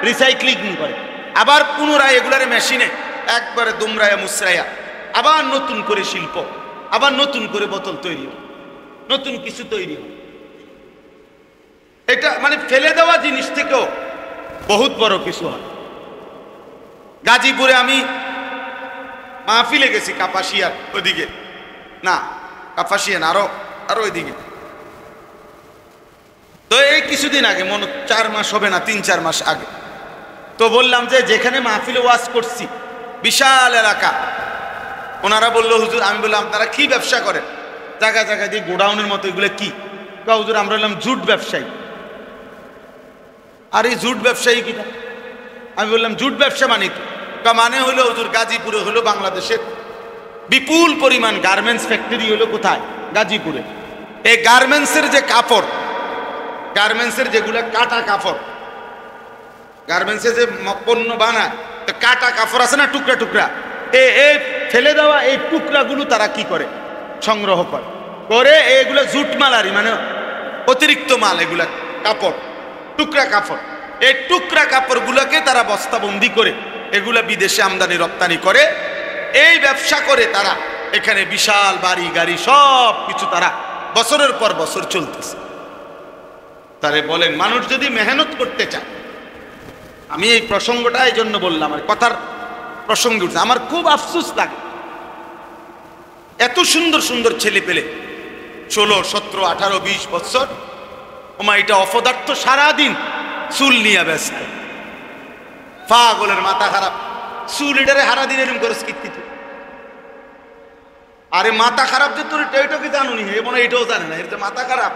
রিসাইক্লিং করে, আবার পুনরায় এগুলারে মেশিনে একবারে দুমরায়া মুসরাইয়া আবার নতুন করে শিল্প, আবার নতুন করে বোতল তৈরি হয়, নতুন কিছু তৈরি হয়। এটা মানে ফেলে দেওয়া জিনিস থেকেও বহুত বড় কিছু হয়। গাজীপুরে আমি মাহফিলে গেছি, কাপাসিয়ার ওইদিকে, না কাপাসিয়ান আরো ওইদিকে। তো এই কিছুদিন আগে, মনে 4 মাস হবে না, 3-4 মাস আগে, তো বললাম যে যেখানে মাহফিলে ওয়াজ করছি, বিশাল এলাকা, ওনারা বললো হুজুর, আমি বললাম আপনারা কি ব্যবসা করেন? জায়গা জায়গা দিয়ে গোডাউনের মতো, এগুলো কি? হুজুর আমরা বললাম জুট ব্যবসায়ী। আর এই জুট ব্যবসায়ী কিনা? আমি বললাম জুট ব্যবসা মানে কি? মানে হলো হুজুর গাজীপুরে হলো বাংলাদেশের বিপুল পরিমাণ গার্মেন্টস ফ্যাক্টরি হলো কোথায়? গাজীপুরে। এই গার্মেন্টসের যে কাপড়, গার্মেন্টসের যেগুলো কাটা কাপড়, গার্মেন্টসে যে পণ্য বানায়, তো কাটা কাপড় আছে না, টুকরা টুকরা, এই ফেলে দেওয়া এই টুকরাগুলো তারা কি করে? সংগ্রহ করে এগুলো জুট মালারি, মানে অতিরিক্ত মাল, এগুলা কাপড়, টুকরা কাপড়, এই টুকরা কাপড়গুলোকে তারা বস্তাবন্দি করে এগুলা বিদেশে আমদানি রপ্তানি করে। এই ব্যবসা করে তারা এখানে বিশাল বাড়ি গাড়ি সব কিছু তারা বছরের পর বছর চলতেছে। তাহলে বলেন, মানুষ যদি মেহনত করতে চায়, আমি এই প্রসঙ্গটা এই জন্য বললাম, আর কথার প্রসঙ্গে উঠছে, আমার খুব আফসোস লাগে এত সুন্দর সুন্দর ছেলে পেলে 16, 17, 18, 20 বছর, ওমা এটা অপদার্থ সারাদিন চুল নিয়ে ব্যস্ত, পাগলের মাথা খারাপ, চুল এটারে হারা দিন এরকম করে স্কৃতি। আরে মাথা খারাপ যে তোর এইটাও কি জানো নি? হে মনে এইটাও জানে না, এর যে মাথা খারাপ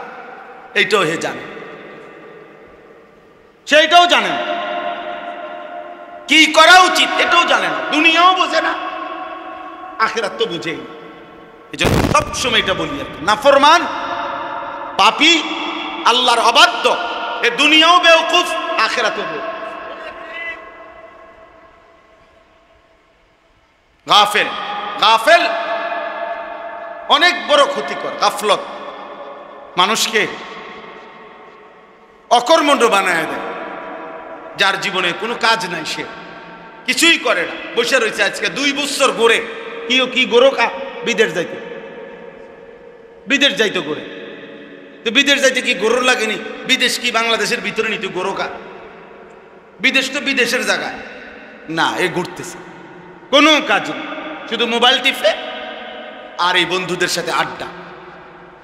এইটাও হে জানে, সেইটাও জানে না, কি করা উচিত এটাও জানে না, দুনিয়াও বোঝে না, আখিরাত তো বুঝেই। এই জন্য সবসময় এটা বলি আর কি, নাফরমান, পাপী, আল্লাহর অবাধ্য, এ দুনিয়াও বেওকুফ, আখিরাতও বেওকুফ। গাফেল, গাফেল অনেক বড় ক্ষতিকর। গাফলত মানুষকে অকর্মণ্য বানায় দেয়, যার জীবনে কোনো কাজ নাই, সে কিছুই করে না, বসে রয়েছে। আজকে 2 বছর ঘুরে কি গরো কা বিদেশ যাইতে, বিদেশ যাইতো করে, তো বিদেশ যাইতে কি গরুর লাগেনি? বিদেশ কি বাংলাদেশের ভিতরে নি? তুই গরো কা, বিদেশ তো বিদেশের জায়গায় না, এ ঘুরতেছে, কোনো কাজ নেই, শুধু মোবাইল টিপে আর এই বন্ধুদের সাথে আড্ডা।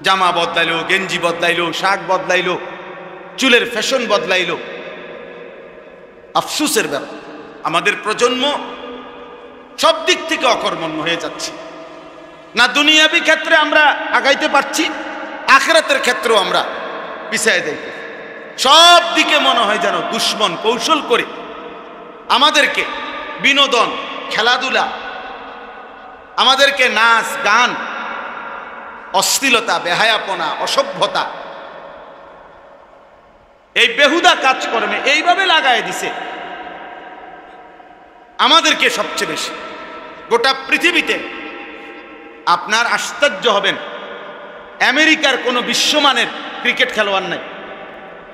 জামা বদলাইলো, গেঞ্জি বদলাইলো, শাক বদলাইলো, চুলের ফ্যাশন বদলাইলো। আফসোসের ব্যাপার, আমাদের প্রজন্ম সব দিক থেকে অকর্মণ্য হয়ে যাচ্ছে। না দুনিয়াবি ক্ষেত্রে আমরা আগাইতে পারছি, আখিরাতের ক্ষেত্রেও আমরা পিছিয়ে যাই। সব দিকে মনে হয় যেন দুশ্মন কৌশল করে আমাদেরকে বিনোদন, খেলাধুলা, আমাদেরকে নাচ গান, অশ্লীলতা, বেহায়াপনা, অসভ্যতা, এই বেহুদা কাজকর্মে এইভাবে লাগায় দিছে আমাদেরকে সবচেয়ে বেশি। গোটা পৃথিবীতে আপনার আশ্চর্য হবেন, আমেরিকার কোনো বিশ্বমানের ক্রিকেট খেলোয়াড় নাই।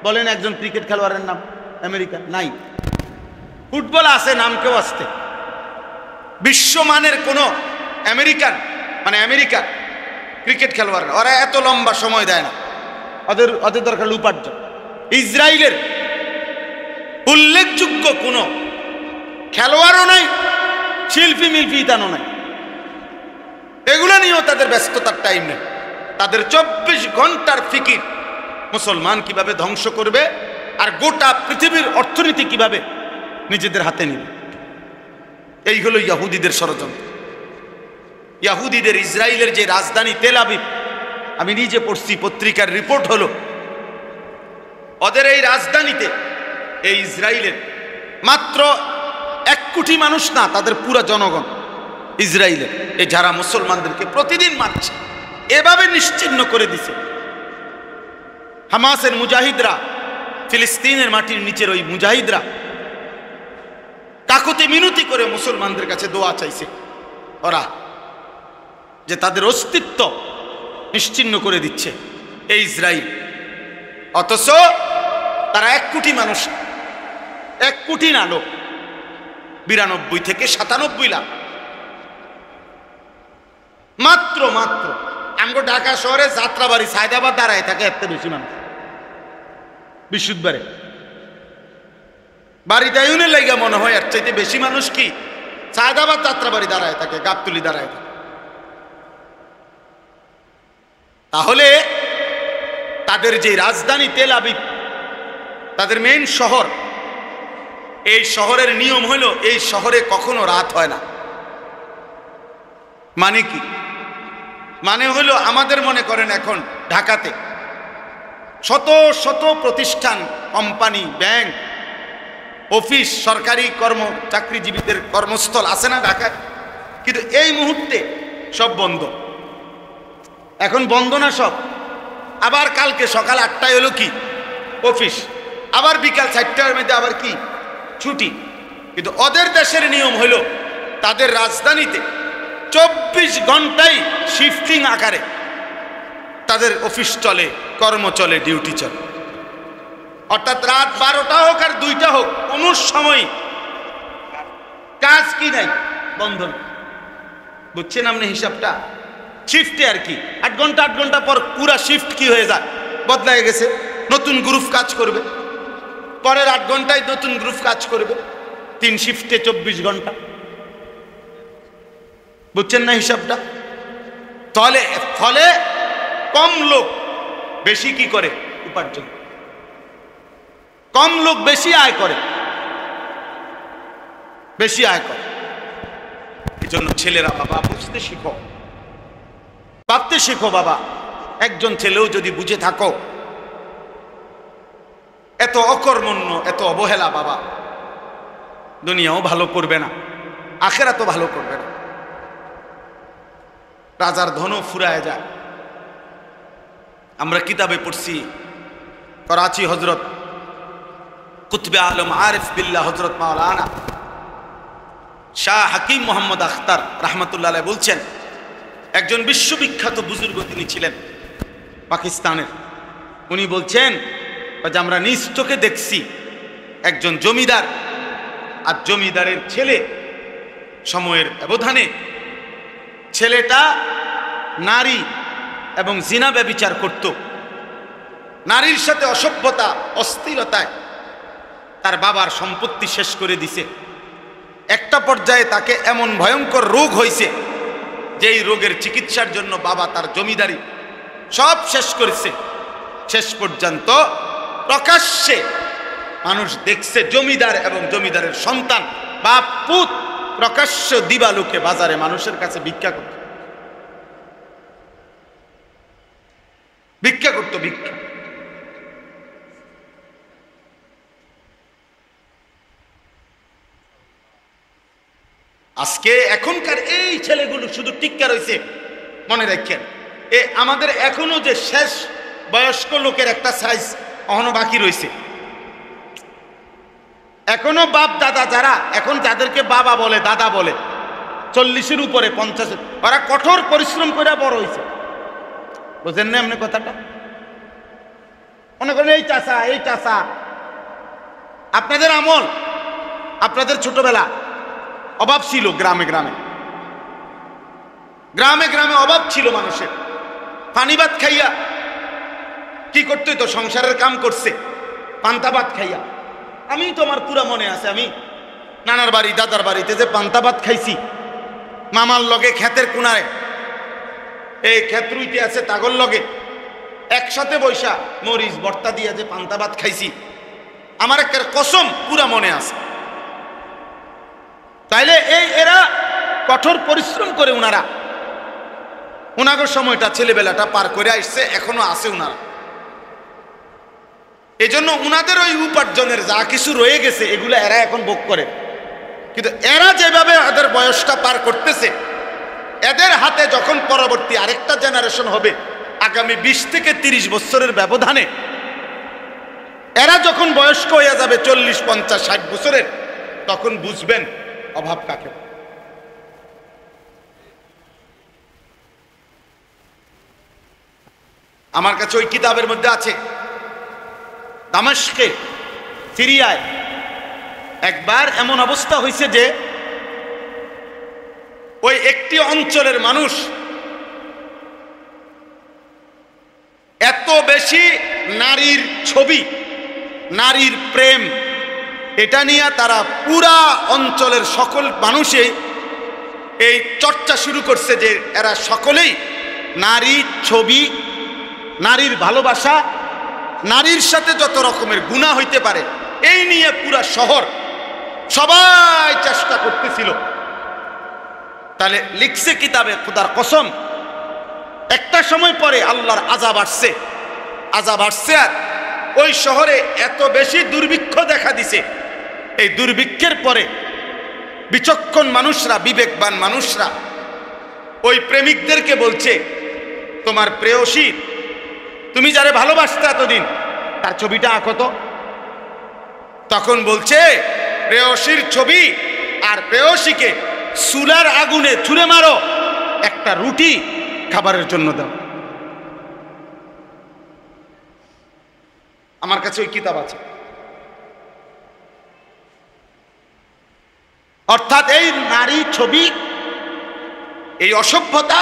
বলেন একজন ক্রিকেট খেলোয়াড়ের নাম আমেরিকা নাই। ফুটবল আছে, নাম কেউ আসতে, বিশ্বমানের কোনো আমেরিকান মানে আমেরিকার ক্রিকেট খেলোয়াড়, ওরা এত লম্বা সময় দেয় না, ওদের দরকার উপার্জন। ইসরায়েলের উল্লেখযোগ্য কোনো খেলোয়াড়ও নাই, শিল্পী মিল্পি তানো নাই, এগুলো নিয়েও তাদের ব্যস্ততার টাইম নেই। তাদের 24 ঘন্টার ফিকির মুসলমান কিভাবে ধ্বংস করবে আর গোটা পৃথিবীর অর্থনীতি কিভাবে নিজেদের হাতে নেবে। এই হলো ইহুদিদের ষড়যন্ত্র। ইহুদিদের ইসরায়েলের যে রাজধানী তেল আবিব, আমি নিজে পড়ছি, পত্রিকার রিপোর্ট হলো, ওদের এই রাজধানীতে, এই ইসরায়েলের মাত্র 1 কোটি মানুষ না, তাদের পুরা জনগণ ইসরায়েলের, এই যারা মুসলমানদেরকে প্রতিদিন মারছে, এভাবে নিশ্চিহ্ন করে দিছে। হামাসের মুজাহিদরা, ফিলিস্তিনের মাটির নিচের ওই মুজাহিদরা কাকুতি মিনতি করে মুসলমানদের কাছে দোয়া চাইছে, ওরা যে তাদের অস্তিত্ব নিশ্চিহ্ন করে দিচ্ছে এই ইসরায়েল। অথচ তারা 1 কোটি মানুষ, 1 কোটি না লোক, 92 থেকে 97 লাখ মাত্র। আমগো ঢাকা শহরে যাত্রাবাড়ি, সায়দাবাদ দাঁড়ায় থাকে এত বেশি মানুষ, বিশুদ্ধবারে বাড়ি দায়ুনের লাইগা মনে হয় এর চাইতে বেশি মানুষ কি সায়দাবাদ যাত্রাবাড়ি দাঁড়ায় থাকে, গাবতলি দাঁড়ায় থাকে। তাহলে তাদের যে রাজধানী তেল আবিব, তাদের মেইন শহর, এই শহরের নিয়ম হলো এই শহরে কখনো রাত হয় না। মানে কি? মানে হলো আমাদের মনে করেন এখন ঢাকাতে শত শত প্রতিষ্ঠান, কোম্পানি, ব্যাংক, অফিস, সরকারি চাকরিজীবীদের কর্মস্থল আছে না ঢাকায়, কিন্তু এই মুহূর্তে সব বন্ধ। এখন বন্ধ না সব, আবার কালকে সকাল 8টায় হলো কি অফিস, আবার বিকাল 4টার মধ্যে আবার কি ছুটি। কিন্তু ওদের দেশের নিয়ম হলো তাদের রাজধানীতে 24 ঘন্টাই শিফটিং আকারে তাদের অফিস চলে, কর্ম চলে, ডিউটি চলে। অর্থাৎ রাত 12টা হোক আর 2টা হোক, কোনো সময় কাজ কি নাই, বন্ধ। বুঝছেন আপনি হিসাবটা? শিফটে আর কি 8 ঘন্টা পর পুরা শিফট কি হয়ে যায়, বদলায় গেছে, নতুন গ্রুপ কাজ করবে, পরের 8 ঘন্টায় নতুন গ্রুপ কাজ করবে, 3 শিফটে 24 ঘন্টা। বুঝছেন না হিসাবটা? তাহলে ফলে কম লোক বেশি কি করে উপার্জন, কম লোক বেশি আয় করে, বেশি আয় করে। এই জন্য ছেলেরা বাবা বুঝতে শিখো, ভাবতে শিখো বাবা। একজন ছেলেও যদি বুঝে থাকো এত অকর্মণ্য, এত অবহেলা বাবা, দুনিয়াও ভালো করবে না, আখেরাতও ভালো করবে না। রাজার ধনও ফুরায় যায়। আমরা কিতাবে পড়ছি করাচি হজরত কুতবে আলম আরিফ বিল্লাহ হজরত মাওলানা শাহ হাকিম মোহাম্মদ আখতার রহমতুল্লাহ আলাইহি বলছেন, একজন বিশ্ববিখ্যাত বুজুর্গ তিনি ছিলেন পাকিস্তানের। উনি বলছেন যে আমরা নিজ চোখে দেখছি একজন জমিদার আর জমিদারের ছেলে সময়ের ব্যবধানে ছেলেটা নারী এবং জিনা ব্যভিচার করত, নারীর সাথে অসভ্যতা অশ্লীলতায় তার বাবার সম্পত্তি শেষ করে দিছে। একটা পর্যায়ে তাকে এমন ভয়ঙ্কর রোগ হয়েছে যে এই রোগের চিকিৎসার জন্য বাবা তার জমিদারি সব শেষ করেছে। শেষ পর্যন্ত প্রকাশ্যে মানুষ দেখছে জমিদার এবং জমিদারের সন্তান বাপ পুত প্রকাশ্য দিবালোকে বাজারে মানুষের কাছে ভিক্ষা করত, ভিক্ষা করত, ভিক্ষা। আজকে এখনকার এই ছেলেগুলো শুধু টিক্কা রয়েছে, মনে রাখেন আমাদের এখনো যে শেষ বয়স্ক লোকের একটা সাইজ এখনো বাকি রয়েছে। এখনো বাপ দাদা যারা এখন যাদেরকে বাবা বলে দাদা বলে 40-এর উপরে 50, ওরা কঠোর পরিশ্রম করে বড় হয়েছে। বুঝেন না এমনি কথাটা? মনে করেন এই চাষা, এই চাষা, আপনাদের আমল, আপনাদের ছোটবেলা অভাব ছিল, গ্রামে গ্রামে গ্রামে গ্রামে অভাব ছিল মানুষের। পানি ভাত খাইয়া কি করতে তো সংসারের কাম করছে, পান্তা ভাত খাইয়া। আমি তোমার পুরা মনে আছে, আমি নানার বাড়ি দাদার বাড়িতে যে পান্তা ভাত খাইছি, মামার লগে ক্ষেতের কোনায় এই ক্ষেত রুইতে আছে তাগর লগে একসাথে বৈশা মরিচ ভর্তা দিয়ে যে পান্তা ভাত খাইছি, আমার একটা কসম পুরা মনে আছে। তাইলে এরা কঠোর পরিশ্রম করে উনাগর সময়টা ছেলেবেলাটা পার করে আসছে, এখনো আছে উনারা। এই জন্য উনাদের ওই উপার্জনের যা কিছু রয়ে গেছে এগুলো এরা এখন ভোগ করে। কিন্তু এরা যেভাবে এদের বয়সটা পার করতেছে, এদের হাতে যখন পরবর্তী আরেকটা জেনারেশন হবে আগামী 20 থেকে 30 বছরের ব্যবধানে, এরা যখন বয়স্ক হয়ে যাবে 40, 50, 60 বছরের, তখন বুঝবেন অভাব কাকে। আমার কাছে ওই কিতাবের মধ্যে আছে, দামেস্কে সিরিয়ায় একবার এমন অবস্থা হয়েছে যে ওই একটি অঞ্চলের মানুষ এত বেশি নারীর ছবি, নারীর প্রেম, এটা নিয়ে তারা পুরা অঞ্চলের সকল মানুষে এই চর্চা শুরু করছে যে এরা সকলেই নারীর ছবি, নারীর ভালোবাসা, নারীর সাথে যত রকমের গুনাহ হইতে পারে এই নিয়ে পুরা শহর সবাই চেষ্টা করতেছিল। তাহলে লিখছে কিতাবে, খোদার কসম, একটা সময় পরে আল্লাহর আযাব আসছে, আযাব আসছে, আর ওই শহরে এত বেশি দুর্ভিক্ষ দেখা দিছে। এই দুর্ভিক্ষের পরে বিচক্ষণ মানুষরা, বিবেকবান মানুষরা ওই প্রেমিকদেরকে বলছে, তোমার প্রেয়সী, তুমি যারে ভালোবাসতে এতদিন, তার ছবিটা আঁকো তো। তখন বলছে, প্রেয়সীর ছবি আর প্রেয়সীকে চুলার আগুনে ছুঁড়ে মারো, একটা রুটি খাবারের জন্য দাও। আমার কাছে ওই কিতাব আছে। অর্থাৎ এই নারী ছবি, এই অসভ্যতা,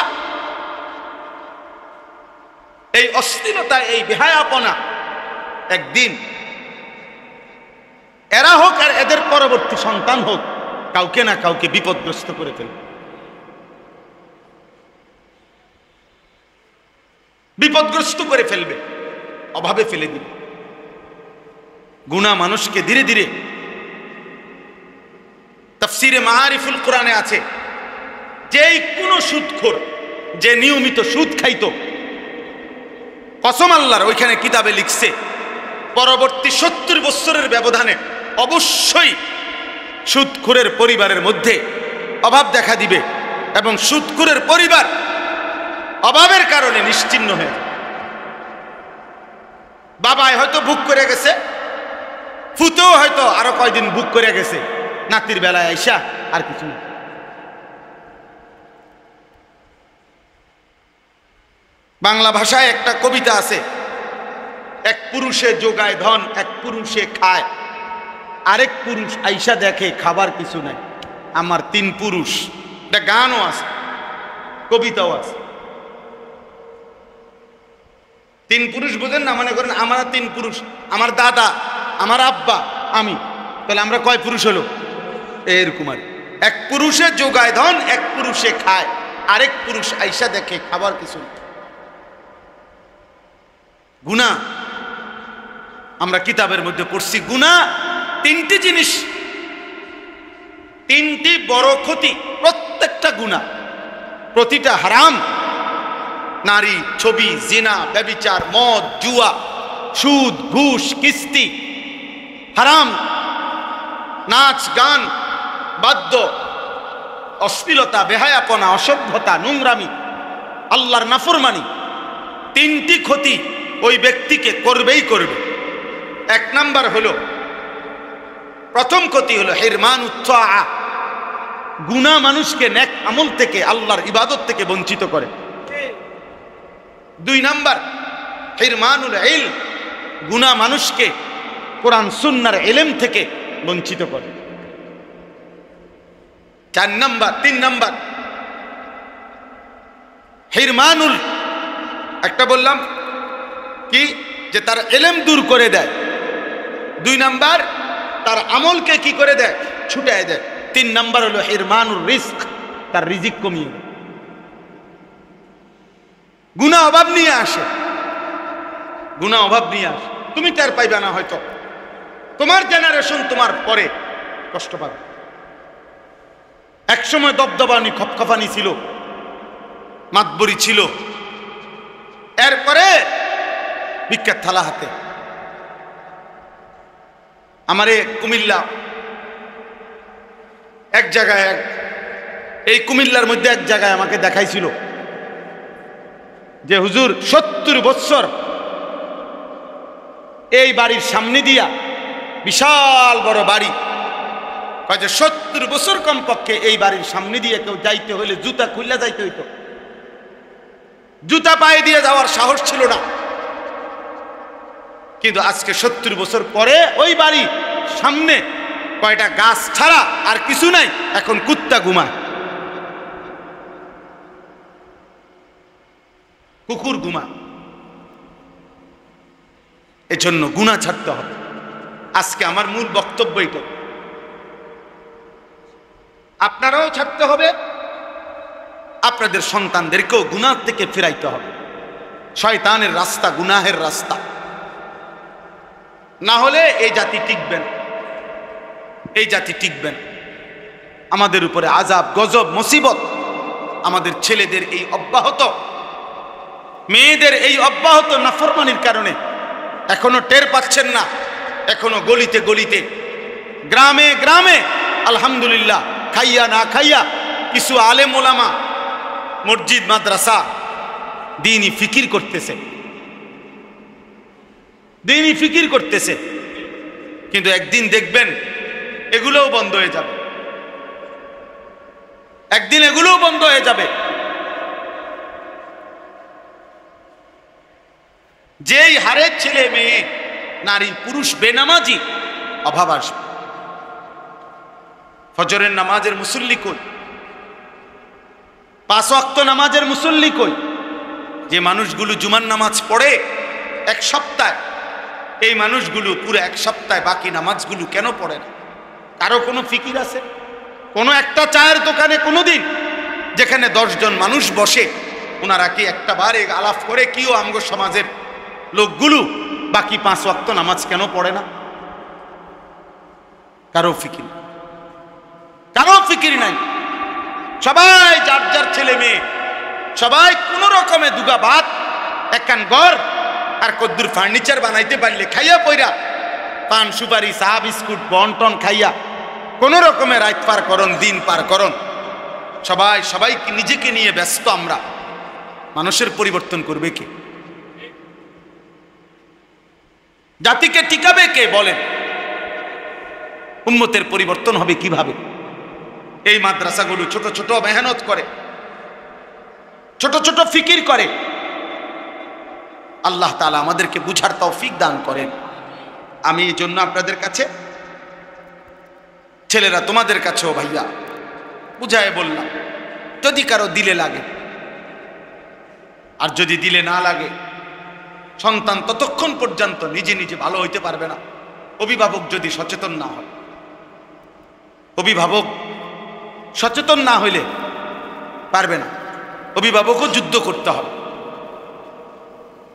এই অশ্লীলতা, এই বেহায়াপনা একদিন এরা হোক আর এদের পরবর্তী সন্তান হোক, কাউকে না কাউকে বিপদগ্রস্ত করে ফেলবে। বিপদগ্রস্ত করে ফেলবে, অভাবে ফেলে দিবে। গুনাহ মানুষকে ধীরে ধীরে, তাফসীরে মাআরিফুল কোরআনে আছে, যেই কোন সুদখোর, যে নিয়মিত সুদ খাইতো, কসম আল্লাহর, ওইখানে কিতাবে লিখছে পরবর্তী 70 বছরের ব্যবধানে অবশ্যই সুদখোরের পরিবারের মধ্যে অভাব দেখা দিবে এবং সুদখোরের পরিবার অভাবের কারণে নিশ্চিহ্ন হয়ে যাবে। বাবায় হয়তো বুক করে গেছে, ফুতেও হয়তো আরো কয়দিন বুক করে গেছে, নাতির বেলায় আইসা আর কিছু না। বাংলা ভাষায় একটা কবিতা আছে, এক পুরুষে যোগায় ধন, এক পুরুষে খায়, আরেক পুরুষ আইসা দেখে খাবার কিছু নাই, আমার 3 পুরুষ। এটা গানও আছে, কবিতাও আছে। 3 পুরুষ বোঝেন না? মনে করেন আমরা 3 পুরুষ, আমার দাদা, আমার আব্বা, আমি, তাহলে আমরা কয় পুরুষ হলো? এরকম আর এক পুরুষে যোগায় ধন, এক পুরুষে খায়, আরেক পুরুষ আইসা দেখে খাবার কিছু নেই। গুনাহ আমরা কিতাবের মধ্যে পড়ছি, গুনাহ 3টি জিনিস, 3টি বড় ক্ষতি। প্রত্যেকটা গুনাহ, প্রতিটা হারাম। নারী, ছবি, জিনা, ব্যভিচার, মদ, জুয়া, সুদ, ঘুষ, কিস্তি, হারাম, নাচ, গান, বাদ্য, অশ্লীলতা, বেহায়াপনা, অসভ্যতা, নোংরামি, আল্লাহর নাফরমানি, 3টি ক্ষতি ওই ব্যক্তিকে করবেই করবে। 1 নাম্বার হলো, প্রথম ক্ষতি হলো হিরমানুত তাআ। গুনাহ মানুষকে নেক আমল থেকে, আল্লাহর ইবাদত থেকে বঞ্চিত করে। 2 নাম্বার হিরমানুল ইলম, গুনাহ মানুষকে কোরআন সুন্নাহর ইলম থেকে বঞ্চিত করে। 3 নাম্বার হিরমানুল, একটা বললাম কি, যে তার ইলম দূর করে দেয়। 2 নাম্বার তার আমলকে কি করে দেয়? ছুটায় দেয়। 3 নাম্বার হলো হিরমানুর রিজক, তার রিজিক কমিয়ে দেয়। গুনাহ অভাব নিয়ে আসে, গুনাহ অভাব নিয়ে আসে। তুমি টের পাইবে না, হয়তো তোমার জেনারেশন তোমার পরে কষ্ট পাবে। একসময় দবদবানি, খপখপানি ছিল, মাতবরি ছিল, এরপরে ভিক্ষার থালা হাতে। আমারে কুমিল্লা এক জায়গায়, এই কুমিল্লার মধ্যে এক জায়গায় আমাকে দেখাইছিল যে হুজুর 70 বছর এই বাড়ির সামনে দিয়া, বিশাল বড় বাড়ি, কয় যে 70 বছর কমপক্ষে এই বাড়ির সামনে দিয়ে কেউ যাইতে হইলে জুতা খুললা যাইতে হইতো, জুতা পায়ে দিয়ে যাওয়ার সাহস ছিল না। কিন্তু আজকে 70 বছর পরে ওই বাড়ি সামনে কয়টা গাছ ছাড়া আর কিছু নাই, এখন কুত্তা ঘুমায়, কুকুর ঘুমায়। এজন্য গুনাহ ছাড়তে হবে। আজকে আমার মূল বক্তব্য এটা, আপনারাও ছাড়তে হবে, আপনাদের সন্তানদেরকেও গুনাহ থেকে ফিরাইতে হবে। শয়তানের রাস্তা, গুনাহের রাস্তা, না হলে এই জাতি টিকবেন, এই জাতি টিকবেন। আমাদের উপরে আযাব, গজব, মুসিবত, আমাদের ছেলেদের এই অব্যাহত, মেয়েদের এই অব্যাহত নাফরমানির কারণে এখনো টের পাচ্ছেন না। এখনো গলিতে গলিতে, গ্রামে গ্রামে আলহামদুলিল্লাহ খাইয়া না খাইয়া কিছু আলেম ওলামা মসজিদ মাদ্রাসা দ্বীনি ফিকির করতেছে, দ্বীনি ফিকির করতেছে। কিন্তু একদিন দেখবেন এগুলোও বন্ধ হয়ে যাবে, একদিন এগুলোও বন্ধ হয়ে যাবে। যেই হারে ছেলে মেয়ে, নারী পুরুষ বেনামাজি, অভাব আসবে। ফজরের নামাজের মুসল্লি কই? 5 ওয়াক্ত নামাজের মুসল্লি কই? যে মানুষগুলো জুমার নামাজ পড়ে এক সপ্তাহ, এই মানুষগুলো পুরো এক সপ্তাহে বাকি নামাজগুলো কেন পড়ে না? কারো কোনো ফিকির আছে? কোনো একটা চায়ের দোকানে কোনোদিন যেখানে 10 জন মানুষ বসে, ওনারা কি একটা বারে আলাপ করে কিও আমগো সমাজের লোকগুলো বাকি 5 ওয়াক্ত নামাজ কেন পড়ে না? কারো ফিকির নাই। সবাই যার যার ছেলে মেয়ে, সবাই কোন রকমে দুগা ভাত, একখান ঘর আর কদ্দুর ফার্নিচার বানাইতে পারলে খাইয়া পইরা পান সুপারি চা বিস্কুট বন্টন খাইয়া কোন রকমে রাত পার করন, দিন পার করন। সবাইকে নিজেকে নিয়ে ব্যস্ত আমরা। মানুষের পরিবর্তন করবে কে? জাতিকে টিকাবে কে? বলেন। উম্মতের পরিবর্তন হবে কিভাবে? এই মাদ্রাসাগুলো ছোট ছোট মেহনত করে, ছোট ছোট ফিকির করে। আল্লাহ তাআলা আমাদেরকে বুঝার তৌফিক দান করেন। আমি এই জন্য আপনাদের কাছে, ছেলেরা তোমাদের কাছেও ভাইয়া বুঝায় বললাম, যদি কারো দিলে লাগে, আর যদি দিলে না লাগে, সন্তান ততক্ষণ পর্যন্ত নিজে নিজে ভালো হইতে পারবে না অভিভাবক যদি সচেতন না হয়। অভিভাবক সচেতন না হইলে পারবে না। অভিভাবকও যুদ্ধ করতে হবে।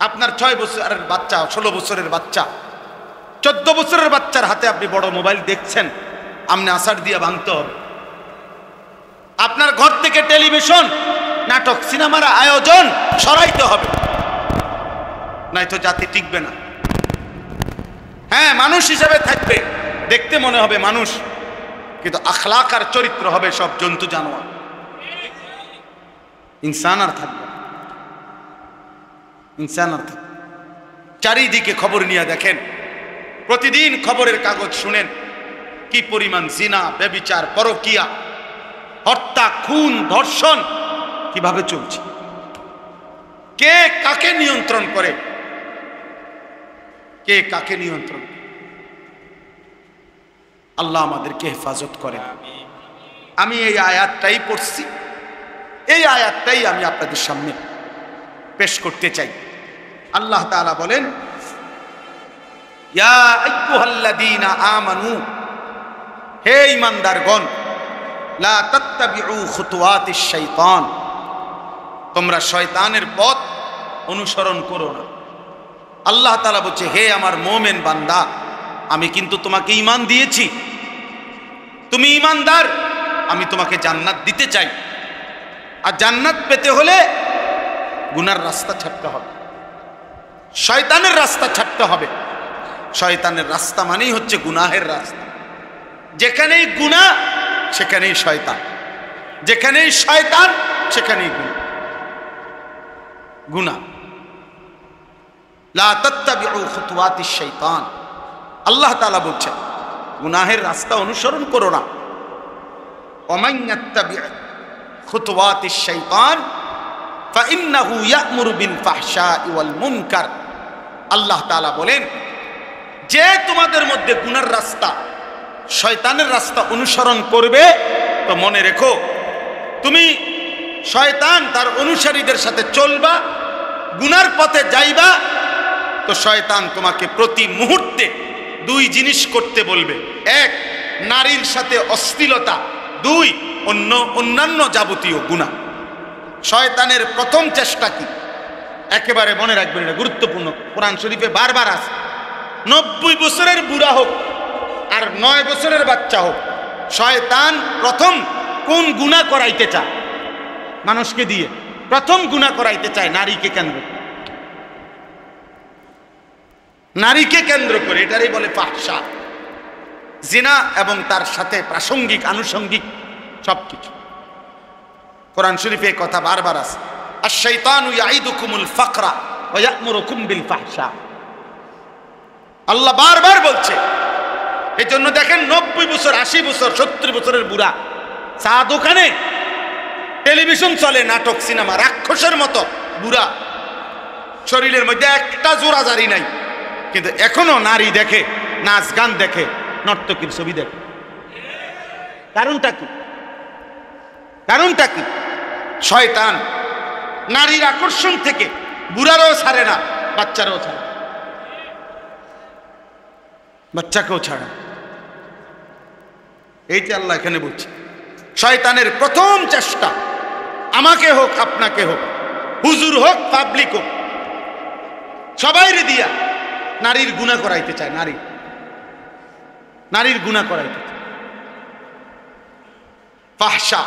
আপনার 6 বছরের বাচ্চা, 16 বছরের বাচ্চা, 14 বছরের বাচ্চার হাতে আপনি বড় মোবাইল দেখছেন, আমনে আসার দিয়া ভাঙতে হবে। আপনার ঘর থেকে টেলিভিশন, নাটক, সিনেমার আয়োজন সরাইতে হবে, নয়তো জাতি টিকবে না। হ্যাঁ, মানুষ হিসেবে থাকবে, দেখতে মনে হবে মানুষ, কিন্তু আখলাক আর চরিত্র হবে সব জন্তু জানোয়ার। ইনসান আর থাকবে, ইনসান আর থাকবে। চারিদিকে খবর নিয়ে দেখেন, প্রতিদিন খবরের কাগজ শুনেন কি পরিমাণ জিনা, ব্যভিচার, পরকিয়া, হত্যা, খুন, ধর্ষণ কিভাবে চলছে। কে কাকে নিয়ন্ত্রণ করে? কে কাকে নিয়ন্ত্রণ? আল্লাহ আমাদেরকে হেফাজত করেন। আমি এই আয়াতটাই পড়ছি, এই আয়াতটাই আমি আপনাদের সামনে পেশ করতে চাই। আল্লাহ তাআলা বলেন, ইয়া আইয়ুহাল্লাযীনা আমানু, হে ঈমানদারগণ, লা তাত্তাবিউ খুতুওয়াতিশ শাইতান, তোমরা শয়তানের পথ অনুসরণ করো না। আল্লাহ তাআলা বলছে, হে আমার মুমিন বান্দা, আমি কিন্তু তোমাকে ঈমান দিয়েছি, তুমি ঈমানদার, আমি তোমাকে জান্নাত দিতে চাই। আর জান্নাত পেতে হলে গুনার রাস্তা ছাড়তে হবে, শয়তানের রাস্তা ছাড়তে হবে। শয়তানের রাস্তা মানেই হচ্ছে গুনাহের রাস্তা। যেখানেই গুনাহ সেখানেই শয়তান, যেখানেই শয়তান সেখানেই গুনাহ। লা তাত্তাবিউ খুতুওয়াতিশ শাইতান, আল্লাহ তাআলা বলছেন গুনাহের রাস্তা অনুসরণ করো না। ওমান ইয়াত্তাবি খুতুওয়াতিশ শাইতান ফাইন্নাহু ইয়া'মুরু বিল ফাহশাই ওয়াল মুনকার। আল্লাহ তাআলা বলেন, যে তোমাদের মধ্যে গুনার রাস্তা, শয়তানের রাস্তা অনুসরণ করবে, তো মনে রেখো তুমি শয়তান তার অনুসারীদের সাথে চলবা, গুনার পথে যাইবা, তো শয়তান তোমাকে প্রতি মুহূর্তে 2 জিনিস করতে বলবে। 1, নারীর সাথে অশ্লীলতা, 2, অন্যান্য যাবতীয় গুনাহ। শয়তানের প্রথম চেষ্টা কি? একেবারে মনে রাখবেন, এটা গুরুত্বপূর্ণ, কোরআন শরীফে বারবার আছে। 90 বছরের বুড়া হোক আর 9 বছরের বাচ্চা হোক, শয়তান প্রথম কোন গুনাহ করাইতে চায়? মানুষকে দিয়ে প্রথম গুনাহ করাইতে চায় নারীকে কেন্দ্র, নারীকে কেন্দ্র করে। এটারই বলে ফাহশা, জিনা এবং তার সাথে প্রাসঙ্গিক আনুষঙ্গিক সবকিছু। কোরআন শরীফে কথা বারবার আছে, আশ-শাইতানু ইয়াইদুকুমুল ফাকরা ওয়া ইয়া'মুরুকুম বিল ফাহশা। আল্লাহ বারবার বলছে। এই জন্য দেখেন 90 বছর, 80 বছর, 70 বছরের বুড়া, চা দোকানে, টেলিভিশন চলে, নাটক, সিনেমা, রাক্ষসের মতো বুড়া, শরীরের মধ্যে একটা জোড়াজারি নাই, কিন্তু এখনো নারী দেখে, নাচ গান দেখে, নর্তকীর ছবি দেখে। কারণটা কি? কারণটা কি? শয়তান নারীর আকর্ষণ থেকে বুড়ারাও ছাড়ে না, বাচ্চারাও ছাড়ে, বাচ্চাকেও ছাড়ে। এইটা আল্লাহ এখানে বলছে, শয়তানের প্রথম চেষ্টা আমাকে হোক আপনাকে হোক, হুজুর হোক পাবলিক হোক সবাইরে দিয়া নারীর গুনাহ করাইতে চায়, নারীর গুনাহ করাইতে চায়। ফাহশা,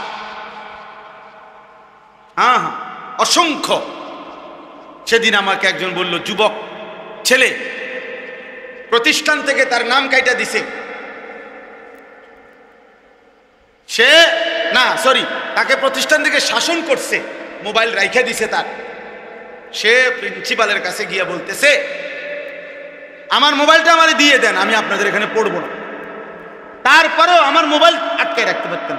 হ্যাঁ হ্যাঁ, অসংখ্য। সেদিন আমাকে একজন বলল, যুবক ছেলে প্রতিষ্ঠান থেকে তার নাম কাইটা দিছে, সে না সরি তাকে প্রতিষ্ঠান থেকে শাসন করছে, মোবাইল রাইখা দিছে তার। সে প্রিন্সিপালের কাছে গিয়া বলতেছে, আমার মোবাইলটা আমারে দিয়ে দেন, আমি আপনাদের এখানে পড়বো না। তারপরেও আমার মোবাইল আটকায় রাখতে পারতেন।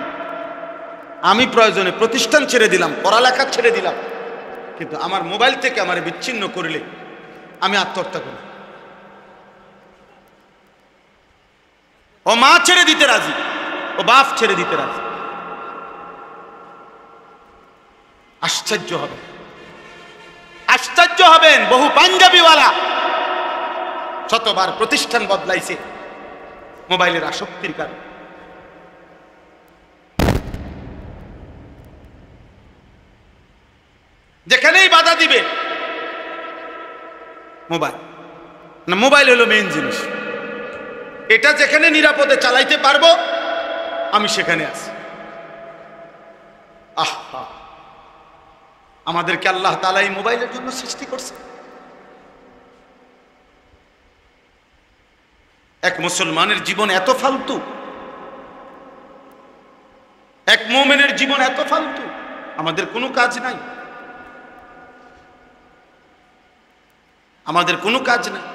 আমি প্রয়োজনে প্রতিষ্ঠান ছেড়ে দিলাম, পড়ালেখা ছেড়ে দিলাম, কিন্তু আমার মোবাইল থেকে আমারে বিচ্ছিন্ন করলে আমি আত্মহত্যা করি। ও মা ছেড়ে দিতে রাজি, ও বাপ ছেড়ে দিতে রাজি। আশ্চর্য হবে, আশ্চর্য হবেন। বহু পাঞ্জাবিওয়ালা শতবার প্রতিষ্ঠান বদলাইছে মোবাইলের আসক্তির কারণে। যেখানেই বাধা দিবে মোবাইল, না মোবাইল হলো মেইন জিনিস। এটা যেখানে নিরাপদে চালাইতে পারবো আমি সেখানে আছি। আহা, আমাদেরকে আল্লাহ তাআলা এই মোবাইলের জন্য সৃষ্টি করছে। এক মুসলমানের জীবন এত ফালতু, এক মুমিনের জীবন এত ফালতু, আমাদের কোনো কাজ নাই, আমাদের কোনো কাজ নাই।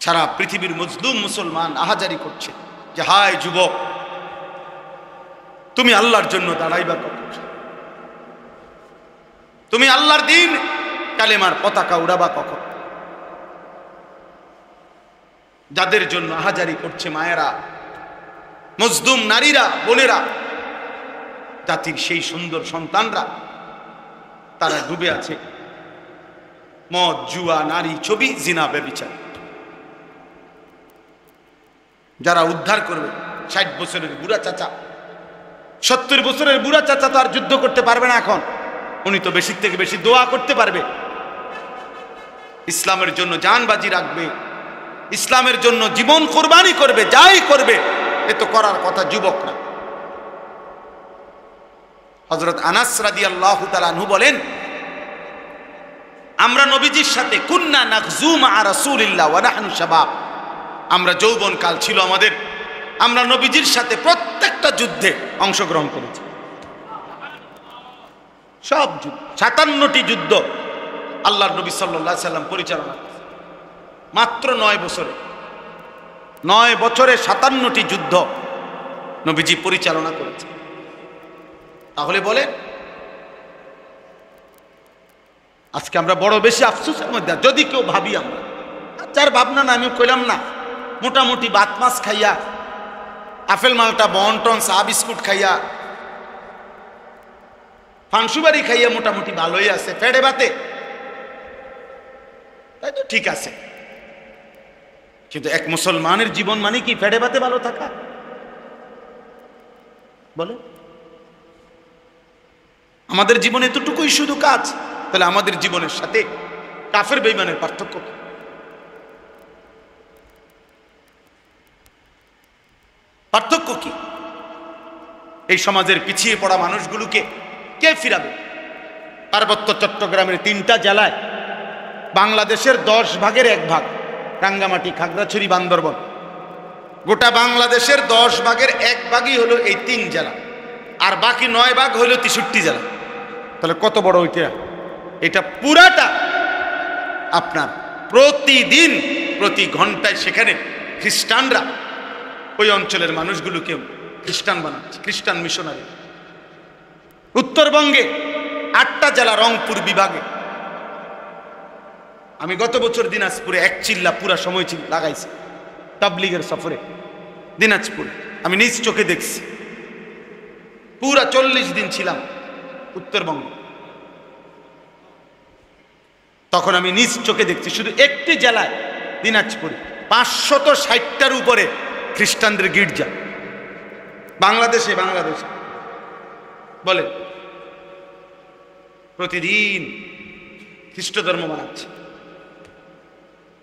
সারা পৃথিবীর মজলুম মুসলমান আহাজারি করছে যে হায় যুবক, তুমি আল্লাহর জন্য দাঁড়াইবা কখন? তুমি আল্লাহর দিন কালেমার পতাকা উড়াবা কখন? যাদের জন্য আহাজারি করছে মায়েরা, মজলুম নারীরা, বোনেরা, জাতির সেই সুন্দর সন্তানরা, তারা ডুবে আছে মদ, জুয়া, নারী, ছবি, জিনা, ব্যভিচার। যারা উদ্ধার করবে 60 বছরের বুড়া চাচা, 70 বছরের বুড়া চাচা তো আর যুদ্ধ করতে পারবে না এখন, উনি তো বেশি থেকে বেশি দোয়া করতে পারবে। ইসলামের জন্য জানবাজি রাখবে, ইসলামের জন্য জীবন কোরবানি করবে, যাই করবে, এ তো করার কথা যুবকরা। হযরত আনাস রাদিয়াল্লাহু তাআলা আনহু বলেন, আমরা নবীজির সাথে কুন্না নাগজু মা রাসূলিল্লাহ ওয়া নাহনু শাবাব, আমরা যৌবন কাল ছিল আমাদের, আমরা নবীজির সাথে প্রত্যেকটা যুদ্ধে অংশগ্রহণ করেছি। সব যুদ্ধ, 57টি যুদ্ধ আল্লাহর নবী সাল্লাল্লাহু আলাইহি সাল্লাম পরিচালনা করেছেন মাত্র 9 বছরে। 9 বছরে 57টি যুদ্ধ নবীজি পরিচালনা করেছেন। তাহলে বলেন আজকে আমরা বড় বেশি আফসোসের মধ্যে যদি কেউ ভাবি, আমরা যার ভাবনা না, আমি কইলাম না, মোটামুটি ভাত মাছ খাইয়া, আপেল মালটা বন্টন চা বিস্কুট খাইয়া, ফাংসুবাড়ি খাইয়া মোটামুটি ভালোই আছে, ফেড়ে বাতে, তাই তো ঠিক আছে। কিন্তু এক মুসলমানের জীবন মানে কি ফেড়ে বাতে ভালো থাকা? বলে আমাদের জীবনে এতটুকুই শুধু কাজ, তাহলে আমাদের জীবনের সাথে কাফের বেঈমানের পার্থক্য কি? পার্থক্য কি? এই সমাজের পিছিয়ে পড়া মানুষগুলোকে কে ফিরাবে? পার্বত্য চট্টগ্রামের 3টা জেলায় বাংলাদেশের 10 ভাগের 1 ভাগ, রাঙ্গামাটি, খাগড়াছড়ি, বান্দরবন, গোটা বাংলাদেশের 10 ভাগের 1 ভাগই হলো এই 3 জেলা, আর বাকি 9 ভাগ হলো 63 জেলা। তাহলে কত বড় ওইটা? এটা পুরাটা আপনার প্রতিদিন প্রতি ঘন্টায় সেখানে খ্রিস্টানরা ওই অঞ্চলের মানুষগুলোকে খ্রিস্টান বানাচ্ছে, খ্রিস্টান মিশনারি। উত্তরবঙ্গে 8টা জেলা, রংপুর বিভাগে। আমি গত বছর দিনাজপুরে 1 চিল্লা পুরা সময় লাগাইছি তাবলীগের সফরে দিনাজপুরে। আমি নিজ চোখে দেখছি, পুরা 40 দিন ছিলাম উত্তরবঙ্গে। তখন আমি নিজ চোখে দেখছি শুধু একটি জেলায় দিনাজপুরে 560টার উপরে খ্রিস্টানদের গির্জা। বাংলাদেশে বলে প্রতিদিন খ্রিস্ট ধর্ম বানাচ্ছে।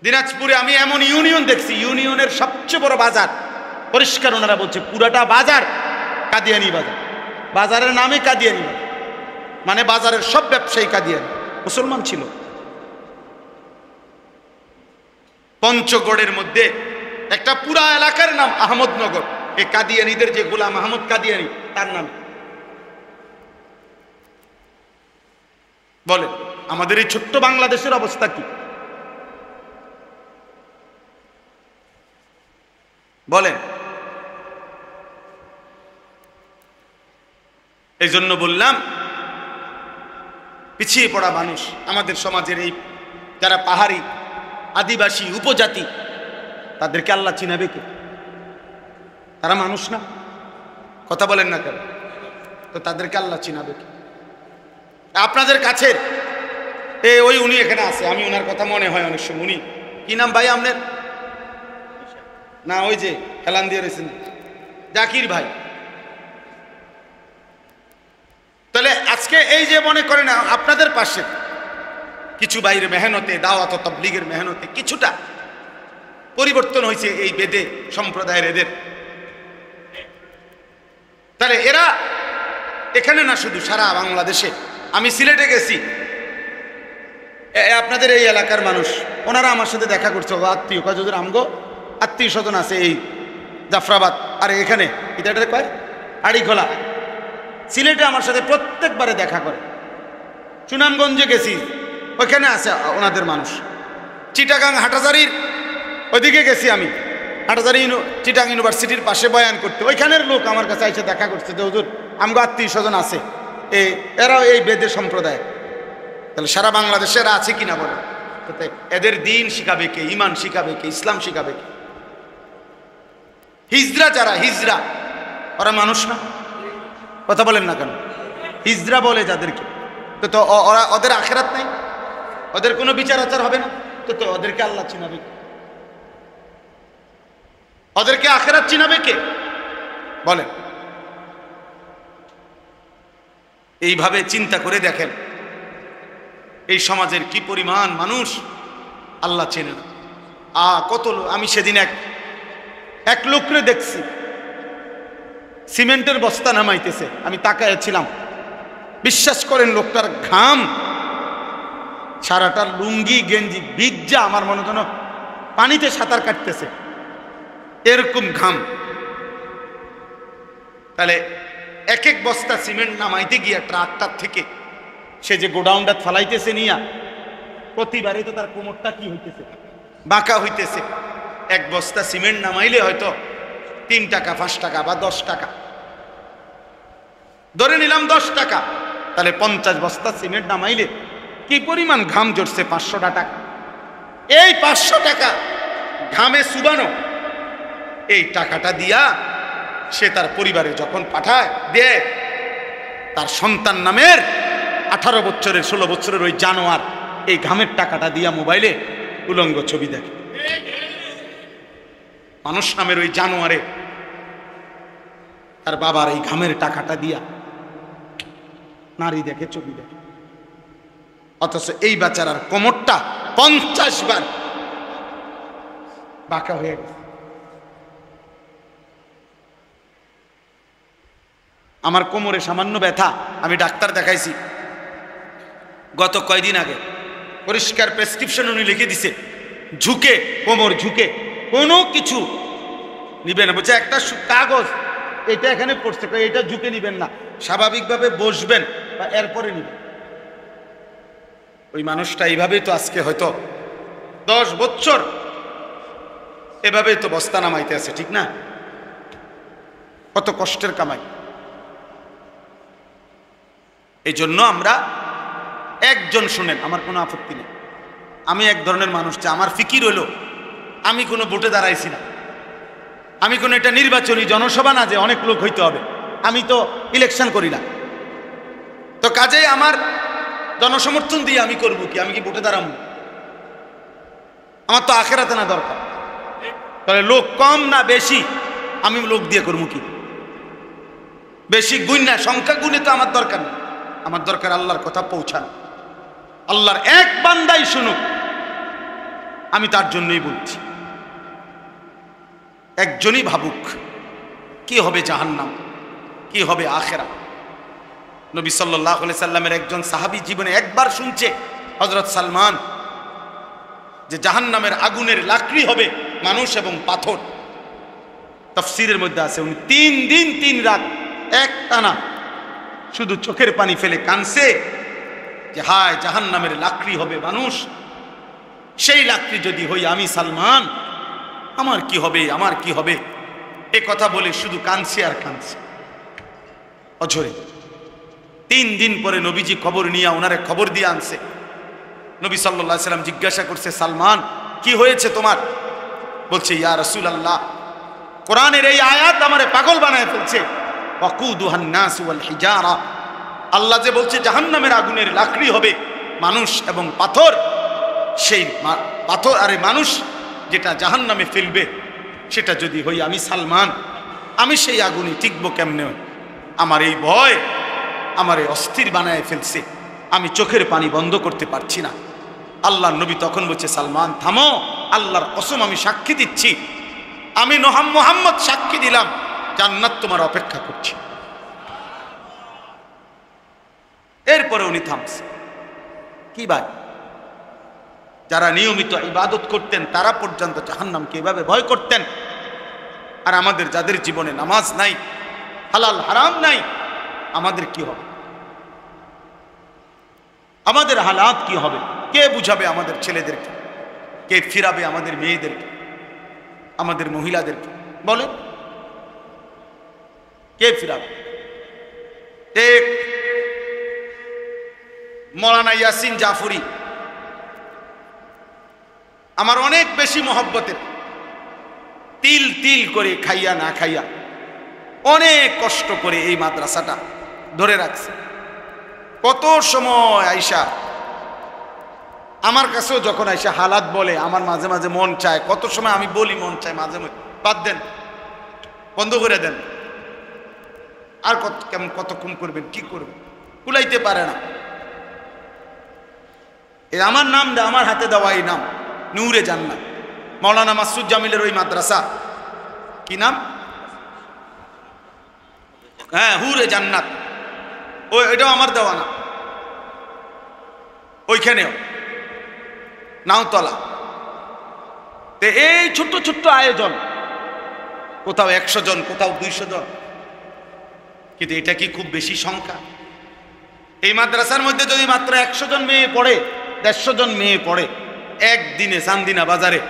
দিনাজপুরে আমি এমন ইউনিয়ন দেখছি, ইউনিয়নের সবচেয়ে বড় বাজার, পরিষ্কার ওনারা বলছে পুরাটা বাজার কাদিয়ানি বাজার। বাজারের নামে কাদিয়ানি বাজার, মানে বাজারের সব ব্যবসায়ী কাদিয়ানি, মুসলমান ছিল। পঞ্চগড়ের মধ্যে একটা পুরা এলাকার নাম আহমদনগর, এই কাদিয়ানিদের যে গোলাম আহমদ কাদিয়ানি তার নাম। বলেন আমাদের এই ছোট্ট বাংলাদেশের অবস্থা কি? বলেন। এই জন্য বললাম পিছিয়ে পড়া মানুষ আমাদের সমাজের, এই যারা পাহাড়ি আদিবাসী উপজাতি, তাদেরকে আল্লাহ চিনাবে কে? তারা মানুষ না? কথা বলেন না কেন? তো তাদেরকে আল্লাহ চিনাবে কে? আপনাদের কাছের ওই উনি এখানে আছে, আমি ওনার কথা মনে হয় অনেক সময়। উনি কি নাম ভাই আপনার? না ওই যে হেলান দিয়ে রয়েছেন, জাকির ভাই। তাহলে আজকে এই যে মনে করেন আপনাদের পাশে কিছু বাইরে মেহনতে, দাওয়াত ও তাবলীগের মেহনতে কিছুটা পরিবর্তন হয়েছে এই বেদে সম্প্রদায়ের এদের। তাহলে এরা এখানে না, শুধু সারা বাংলাদেশে। আমি সিলেটে গেছি, আপনাদের এই এলাকার মানুষ, ওনারা আমার সাথে দেখা করছে, আত্মীয় কয় যদি আমগো আত্মীয় স্বজন আছে এই জাফরাবাদ, আর এখানে এটা কয় আড়িখোলা। সিলেটে আমার সাথে প্রত্যেকবারে দেখা করে। সুনামগঞ্জে গেছি, ওইখানে আছে ওনাদের মানুষ। চিটাগাং হাটাজারির ওইদিকে গেছি আমি, হাটাজারি চিটাং ইউনিভার্সিটির পাশে বয়ান করতে, ওইখানের লোক আমার কাছে এসে দেখা করছে যে হুজুর আমগো আত্মীয় স্বজন আছে, এরাও এই বেদে সম্প্রদায়। তাহলে সারা বাংলাদেশে এরা আছে কিনা বলে? এদের দিন শিখাবে কে? ইমান শিখাবে কে? ইসলাম শিখাবে কে? হিজরা যারা, হিজরা ওরা মানুষ না? কথা বলেন না কেন? হিজরা বলে যাদেরকে, তো ওরা, ওদের আখেরাত নাই, ওদের কোনো বিচার আচার হবে না, তো ওদেরকে আল্লাহ চিনাবে কে? ওদেরকে আখেরাত চিনাবে কে? বলেন। এইভাবে চিন্তা করে দেখেন এই সমাজের কি পরিমাণ মানুষ আল্লাহ চেনে না। কত লোক, আমি সেদিন এক লোকরে দেখছি সিমেন্টের বস্তা নামাইতেছে, আমি তাকাইছিলাম। বিশ্বাস করেন লোকটার ঘাম, সারাটা লুঙ্গি গেঞ্জি ভিজা, আমার মনে হয় পানিতে সাঁতার কাটতেছে, এরকম ঘাম। তাহলে এক এক বস্তা সিমেন্ট নামাইতে গিয়া ট্রাকটার থেকে সে যে গোডাউনটা ফালাইতেছে নিয়া, প্রতিবারে তো তার কোমরটা কি হইতেছে, বাঁকা হইতেছে। এক বস্তা সিমেন্ট নামাইলে হয়তো 3 টাকা 5 টাকা বা 10 টাকা, ধরে নিলাম 10 টাকা, তাহলে 50 বস্তা সিমেন্ট নামাইলে কি পরিমাণ ঘাম জড়ছে? 500 টাকা। এই 500 টাকা ঘামে চুবানো এই টাকাটা দিয়া সে তার পরিবারে যখন পাঠায় দেয়, তার সন্তান নামের 18 বছরের 16 বছরের ওই জানোয়ার এই ঘামের টাকাটা দিয়া মোবাইলে উলঙ্গ ছবি দেখে। মানুষ নামের ওই জানোয়ারে তার বাবার এই ঘামের টাকাটা দিয়া নারী দেখে, ছবি দেখে। অথচ এই বেচারার কোমরটা 50 বার বাঁকা হয়ে গেছে। আমার কোমরে সামান্য ব্যথা, আমি ডাক্তার দেখাইছি গত কয়দিন আগে, পরিষ্কার প্রেসক্রিপশন উনি লিখে দিছে, ঝুঁকে, কোমর ঝুঁকে কোনো কিছু নিবেন না। বলছে একটা কাগজ এটা এখানে পড়ছে, এটা ঝুঁকে নিবেন না, স্বাভাবিকভাবে বসবেন বা এরপরে নিবেন। ওই মানুষটা এইভাবেই তো আজকে হয়তো 10 বছর এভাবেই তো বস্তা নামাইতে আছে, ঠিক না? কত কষ্টের কামাই। এই জন্য আমরা একজন, শুনেন আমার কোনো আপত্তি নেই, আমি এক ধরনের মানুষ, যে আমার ফিকির হলো আমি কোনো ভোটে দাঁড়াইছি না, আমি কোনো এটা নির্বাচনী জনসভা না যে অনেক লোক হইতে হবে, আমি তো ইলেকশন করি না, তো কাজেই আমার জনসমর্থন দিয়ে আমি করবো কি? আমি কি ভোটে দাঁড়াবো? আমার তো আখেরাতে না দরকার। তাহলে লোক কম না বেশি, আমি লোক দিয়ে করবো কি? বেশি গুণ না, সংখ্যা গুণে তো আমার দরকার নেই, আমার দরকার আল্লাহর কথা পৌঁছান, আল্লাহর এক বান্দাই শুনুক, আমি তার জন্যই বলছি। একজনই ভাবুক কি হবে জাহান্নাম, কি হবে আখেরাত। নবী সাল্লাল্লাহু আলাইহি সাল্লামের একজন সাহাবী জীবনে একবার শুনছে হযরত সালমান যে জাহান্নামের আগুনের লাকড়ি হবে মানুষ এবং পাথর। তাফসীরের মধ্যে আছে উনি 3 দিন 3 রাত একটানা শুধু চোখের পানি ফেলে কাঁদছে যে হায় জাহান্নামের লাকড়ি হবে মানুষ, সেই লাকড়ি যদি হই আমি সালমান, আমার কি হবে, আমার কি হবে। এ কথা বলে শুধু কাঁদছে আর কাঁদছে অঝরে। 3 দিন পরে নবীজি খবর নিয়ে ওনারে খবর দিয়ে আনছে। নবী সাল্লাল্লাহু আলাইহি সাল্লাম জিজ্ঞাসা করছে, সালমান কি হয়েছে তোমার? বলছে, ইয়া রাসূলুল্লাহ, কোরআনের এই আয়াত আমারে পাগল বানায় ফেলছে। ওয়াকুদুহান নাস ওয়াল হিজারা, আল্লাহ যে বলছে জাহান্নামের আগুনের লাকড়ি হবে মানুষ এবং পাথর, সেই পাথর আরে মানুষ যেটা জাহান্নামে ফেলবে সেটা যদি হই আমি সালমান, আমি সেই আগুনে টিকবো কেমনে? আমার এই ভয় আমারে অস্থির বানায় ফেলছে, আমি চোখের পানি বন্ধ করতে পারছি না। আল্লাহর নবী তখন বলছে, সালমান থামো, আল্লাহর কসম আমি সাক্ষী দিচ্ছি, আমি মুহাম্মদ সাক্ষী দিলাম জান্নাত তোমার অপেক্ষা করছে। এরপরে উনি থামছে। কি ভাই, যারা নিয়মিত ইবাদত করতেন তারা পর্যন্ত জাহান্নামকে এভাবে ভয় করতেন, আর আমাদের যাদের জীবনে নামাজ নাই, হালাল হারাম নাই, আমাদের কি হবে? আমাদের হালাত কি হবে? কে বুঝাবে আমাদের ছেলেদেরকে? কে ফিরাবে আমাদের মেয়েদেরকে, আমাদের মহিলাদেরকে? বলেন, কে ফিরাবে? এক মৌলানা ইয়াসিন জাফরি আমার অনেক বেশি মহব্বতের, তিল তিল করে খাইয়া না খাইয়া অনেক কষ্ট করে এই মাদ্রাসাটা ধরে রাখছে। কত সময় আইসা আমার কাছেও যখন আইসা হালাত বলে, আমার মাঝে মাঝে মন চায়, কত সময় আমি বলি মন চায়, মাঝে মাঝে বাদ দেন, বন্ধ করে দেন, আর কতক্ষণ করবেন, কি করবেন, কুলাইতে পারে না। এই আমার নাম দে, আমার হাতে দেওয়া এই নাম নূরে জান্নাত, মাওলানা মাসুদ জামিলের ওই মাদ্রাসা, কি নাম? হ্যাঁ, হুরে জান্নাত, এটাও আমার দেওয়া না। ওইখানেও নাওতলা। এই ছোট্ট ছোট্ট আয়োজন, কোথাও 100 জন, কোথাও 200 জন, কিন্তু এটা কি খুব বেশি সংখ্যা? এই মাদ্রাসার মধ্যে যদি মাত্র 100 জন মেয়ে পড়ে, 150 জন মেয়ে পড়ে, একদিনে চান্দিনা বাজারে,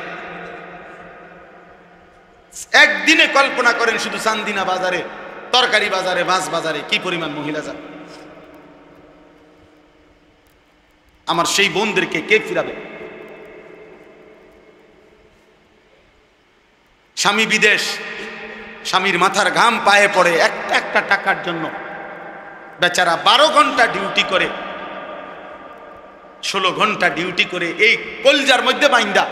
একদিনে কল্পনা করেন শুধু চান্দিনা বাজারে, তরকারি বাজারে, মাছ বাজারে কি পরিমাণ মহিলা যাবে? আমার সেই বোনদেরকে কে ফিরাবে? স্বামী বিদেশ, স্বামীর মাথার ঘাম পায়ে পড়ে একটা একটা টাকার জন্য, বেচারা 12 ঘন্টা ডিউটি করে, 16 ঘন্টা ডিউটি করে এই কলজার মধ্যে বাইন্দা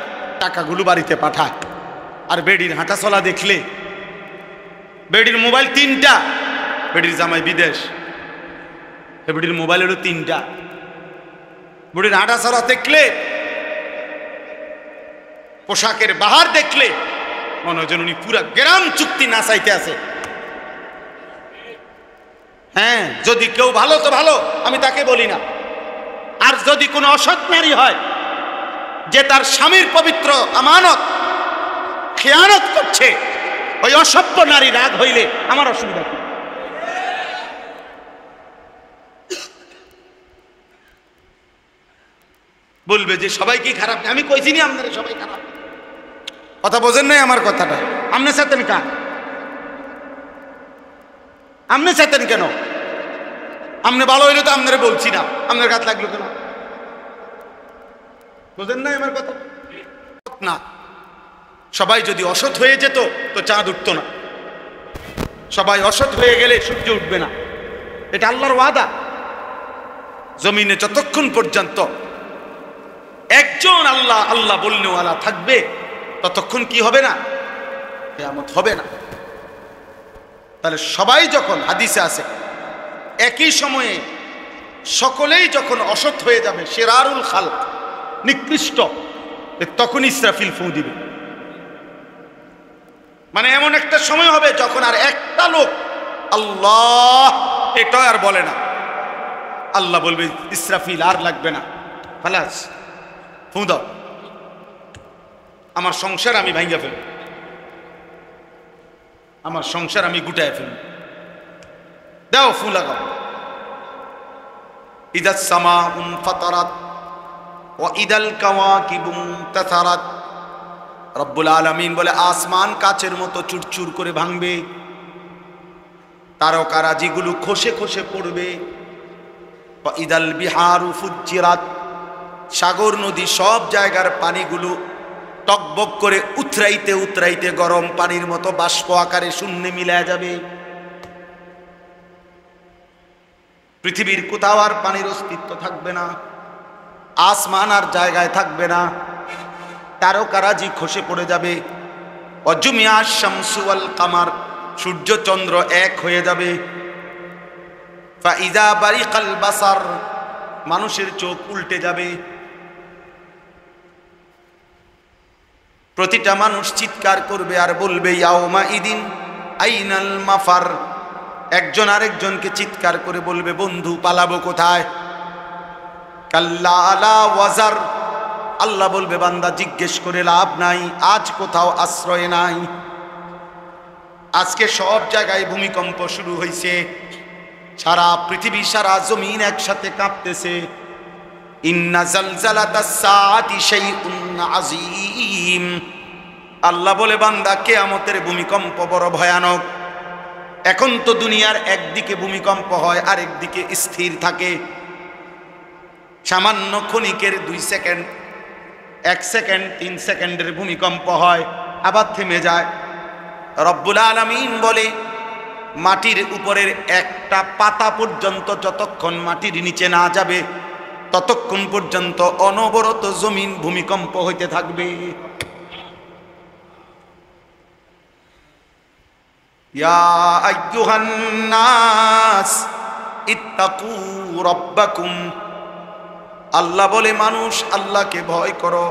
টাকাগুলো বাড়িতে পাঠায়। আর বেডির হাঁটা চলা দেখলে, বেডির মোবাইল 3টা, বেডির জামাই বিদেশ, বেডির মোবাইলেরও 3টা, বেডির হাঁটা চলা দেখলে, পোশাকের বাহার দেখলে মনে হয় যেন উনি পুরা গ্রাম চুক্তি নাচাইতে আছে। হ্যাঁ, যদি কেউ ভালো তো ভালো, আমি তাকে বলি না। আর যদি কোনো অসৎ নারী হয় যে তার স্বামীর পবিত্র আমানত খেয়ানত করছে, ওই অসভ্য নারী রাগ হইলে আমার অসুবিধা কি? বলবে যে সবাই কি খারাপ? আমি কইছি নি আপনারা সবাই খারাপ, কথা বোঝেন নাই আমার কথাটা। আপনি চাইতেন কার? আপনি চাইতেন কেন? আপনি ভালো হইলে তো আপনারা বলছি না, আপনার গাছ লাগলো কেন? বোঝেন নাই আমার কথা না। সবাই যদি অসৎ হয়ে যেত তো চাঁদ উঠতো না, সবাই অসৎ হয়ে গেলে সূর্য উঠবে না, এটা আল্লাহর ওয়াদা। জমিনে যতক্ষণ পর্যন্ত একজন আল্লাহ আল্লাহ বলনেওয়ালা থাকবে ততক্ষণ কি হবে না? কিয়ামত হবে না। তাহলে সবাই যখন, হাদিসে আছে, একই সময়ে সকলেই যখন অসৎ হয়ে যাবে, শিরারুল খালক, নিকৃষ্ট, তখন ইসরাফিল ফু দিবে। মানে এমন একটা সময় হবে যখন আর একটা লোক আল্লাহ এটা আর বলে না, আল্লাহ বলবে ইসরাফিল আর লাগবে না, খালাস ফু দাও, আমার সংসার আমি ভাঙ্গা ফেলব, আমার সংসার আমি গুটায় ফেলব, দাও ফু লাগাও। ইদাস সামাউন ফাতারাত ওয়া ইদাল কাওয়াকিবুন তাসারাত, রব্বুল আলামিন বলে আসমান কাচের মতো চুরচুর করে ভাঙবে, তারকারাজিগুলো খসে খসে পড়বে। ওয়া ইদাল বিহারু ফুজ্জিরাত, সাগর নদী সব জায়গার পানিগুলো টকবক করে উতরাইতে উতরাইতে গরম পানির মতো বাষ্প আকারে শূন্যে মিলা যাবে। পৃথিবীর কোথাও আর পানির অস্তিত্ব থাকবে না, আসমান আর জায়গায় থাকবে না, তারকারাজি খসে পড়ে যাবে। অজুমিয়া শামসু ওয়াল কামার, সূর্য চন্দ্র এক হয়ে যাবে। ফাইদা বারিকাল বাসার, মানুষের চোখ উল্টে যাবে। প্রতিটা মানুষ চিৎকার করবে আর বলবে ইয়াউমা ইদিন আইনাল মাফার, একজন আরেকজনকে চিৎকার করে বলবে বন্ধু পালাবো কোথায়। কাল্লা আলা ওয়াজার, আল্লাহ বলবে বান্দা জিজ্ঞেস করে লাভ নাই, আজ কোথাও আশ্রয় নাই। আজকে সব জায়গায় ভূমিকম্প শুরু হয়েছে, সারা পৃথিবী সারা জমিন একসাথে কাঁপতেছে। ইন্না জালজালাতাস সাআতি শাইউন আযীম, আল্লাহ বলে বান্দা কিয়ামতের ভূমিকম্প বড় ভয়ানক। এখন তো দুনিয়ার একদিকে ভূমিকম্প হয় আর একদিকে স্থির থাকে, সামান্য ক্ষণিকের 2 সেকেন্ড, 1 সেকেন্ড 3 সেকেন্ডের ভূমিকম্প হয় আবার থেমে যায়। রব্বুল আলামিন বলে মাটির উপরের একটা পাতা পর্যন্ত যতক্ষণ মাটির নিচে না যাবে ততক্ষণ পর্যন্ত অনবরত জমিন ভূমিকম্প হইতে থাকবে। ইয়া আইয়ুহান নাস ইত্তাকু রাব্বাকুম, আল্লাহ বলে মানুষ আল্লাহকে ভয় করো।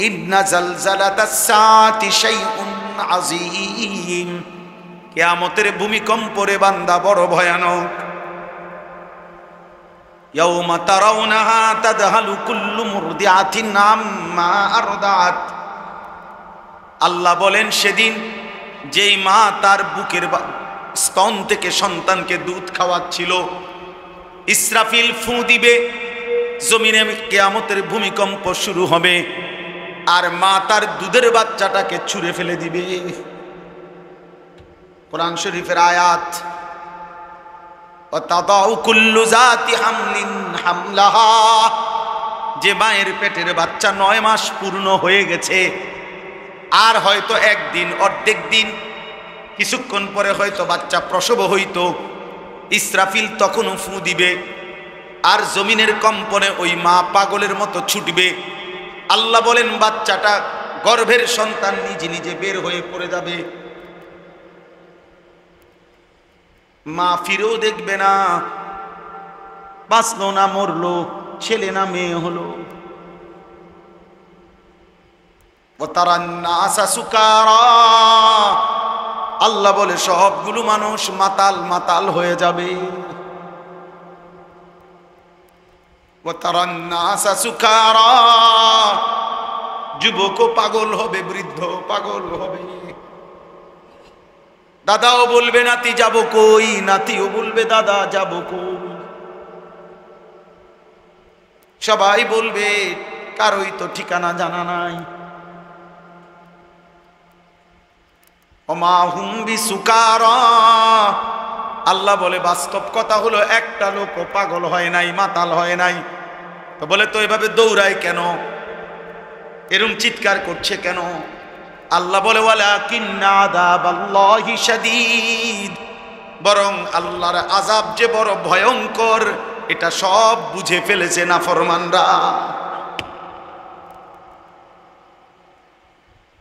ইন্না জালজালাতাস সাআতি শাইউন আযীম, কিয়ামতের ভূমিকম্প রে বান্দা বড় ভয়ানক। ইয়াউমা তারাউনাহা তাদহালু কুল্লু মুরদিআতিন আম্মা আরদাত, আল্লাহ বলেন সেদিন যেই মা তার বুকের স্তন থেকে সন্তানকে দুধ খাওয়াচ্ছিল, ইসরাফিল ফু দিবে, জমিনে কিয়ামতের ভূমিকম্প শুরু হবে, আর মা তার দুধের বাচ্চাটাকে ছুঁড়ে ফেলে দিবে। কোরআন শরীফের আয়াত, ওয়াতাদাউ কুল্লু যাতি হামলিন হামলাহা, যে মায়ের পেটের বাচ্চা 9 মাস পূর্ণ হয়ে গেছে, আর হয়তো একদিন অর্ধেক দিন কিছুক্ষণ পরে হয়তো বাচ্চা প্রসব হইতো, ইসরাফিল তখনও ফু দিবে, আর জমিনের কম্পনে ওই মা পাগলের মতো ছুটবে। আল্লাহ বলেন বাচ্চাটা গর্ভের সন্তান নিজে নিজে বের হয়ে পড়ে যাবে, মা ফিরেও দেখবে না, বাঁচলো না মরলো, ছেলে না মেয়ে হলো। ওয়াতারান নাসা সুকারা, আল্লাহ বলে সবগুলো মানুষ মাতাল মাতাল হয়ে যাবে। ওয়াতারান নাসা সুকারা, যুবকও পাগল হবে, বৃদ্ধ পাগল হবে। দাদাও বলবে নাতি যাব কই, নাতিও বলবে দাদা যাব কই। সবাই বলবে কারোই তো ঠিকানা জানা নাই। ওমা হুম বিসুকারা, আল্লাহ বলে বাস্তব কথা হলো একটা লোকও পাগল হয় নাই, মাতাল হয় নাই। তো বলে তো এভাবে দৌড়ায় কেন, এরম চিৎকার করছে কেন? আল্লাহ বলে ওয়ালাকিন্না আযাবাল্লাহি শাদীদ, বরং আল্লাহর আযাব যে বড় ভয়ঙ্কর এটা সব বুঝে ফেলেছে নাফরমানরা।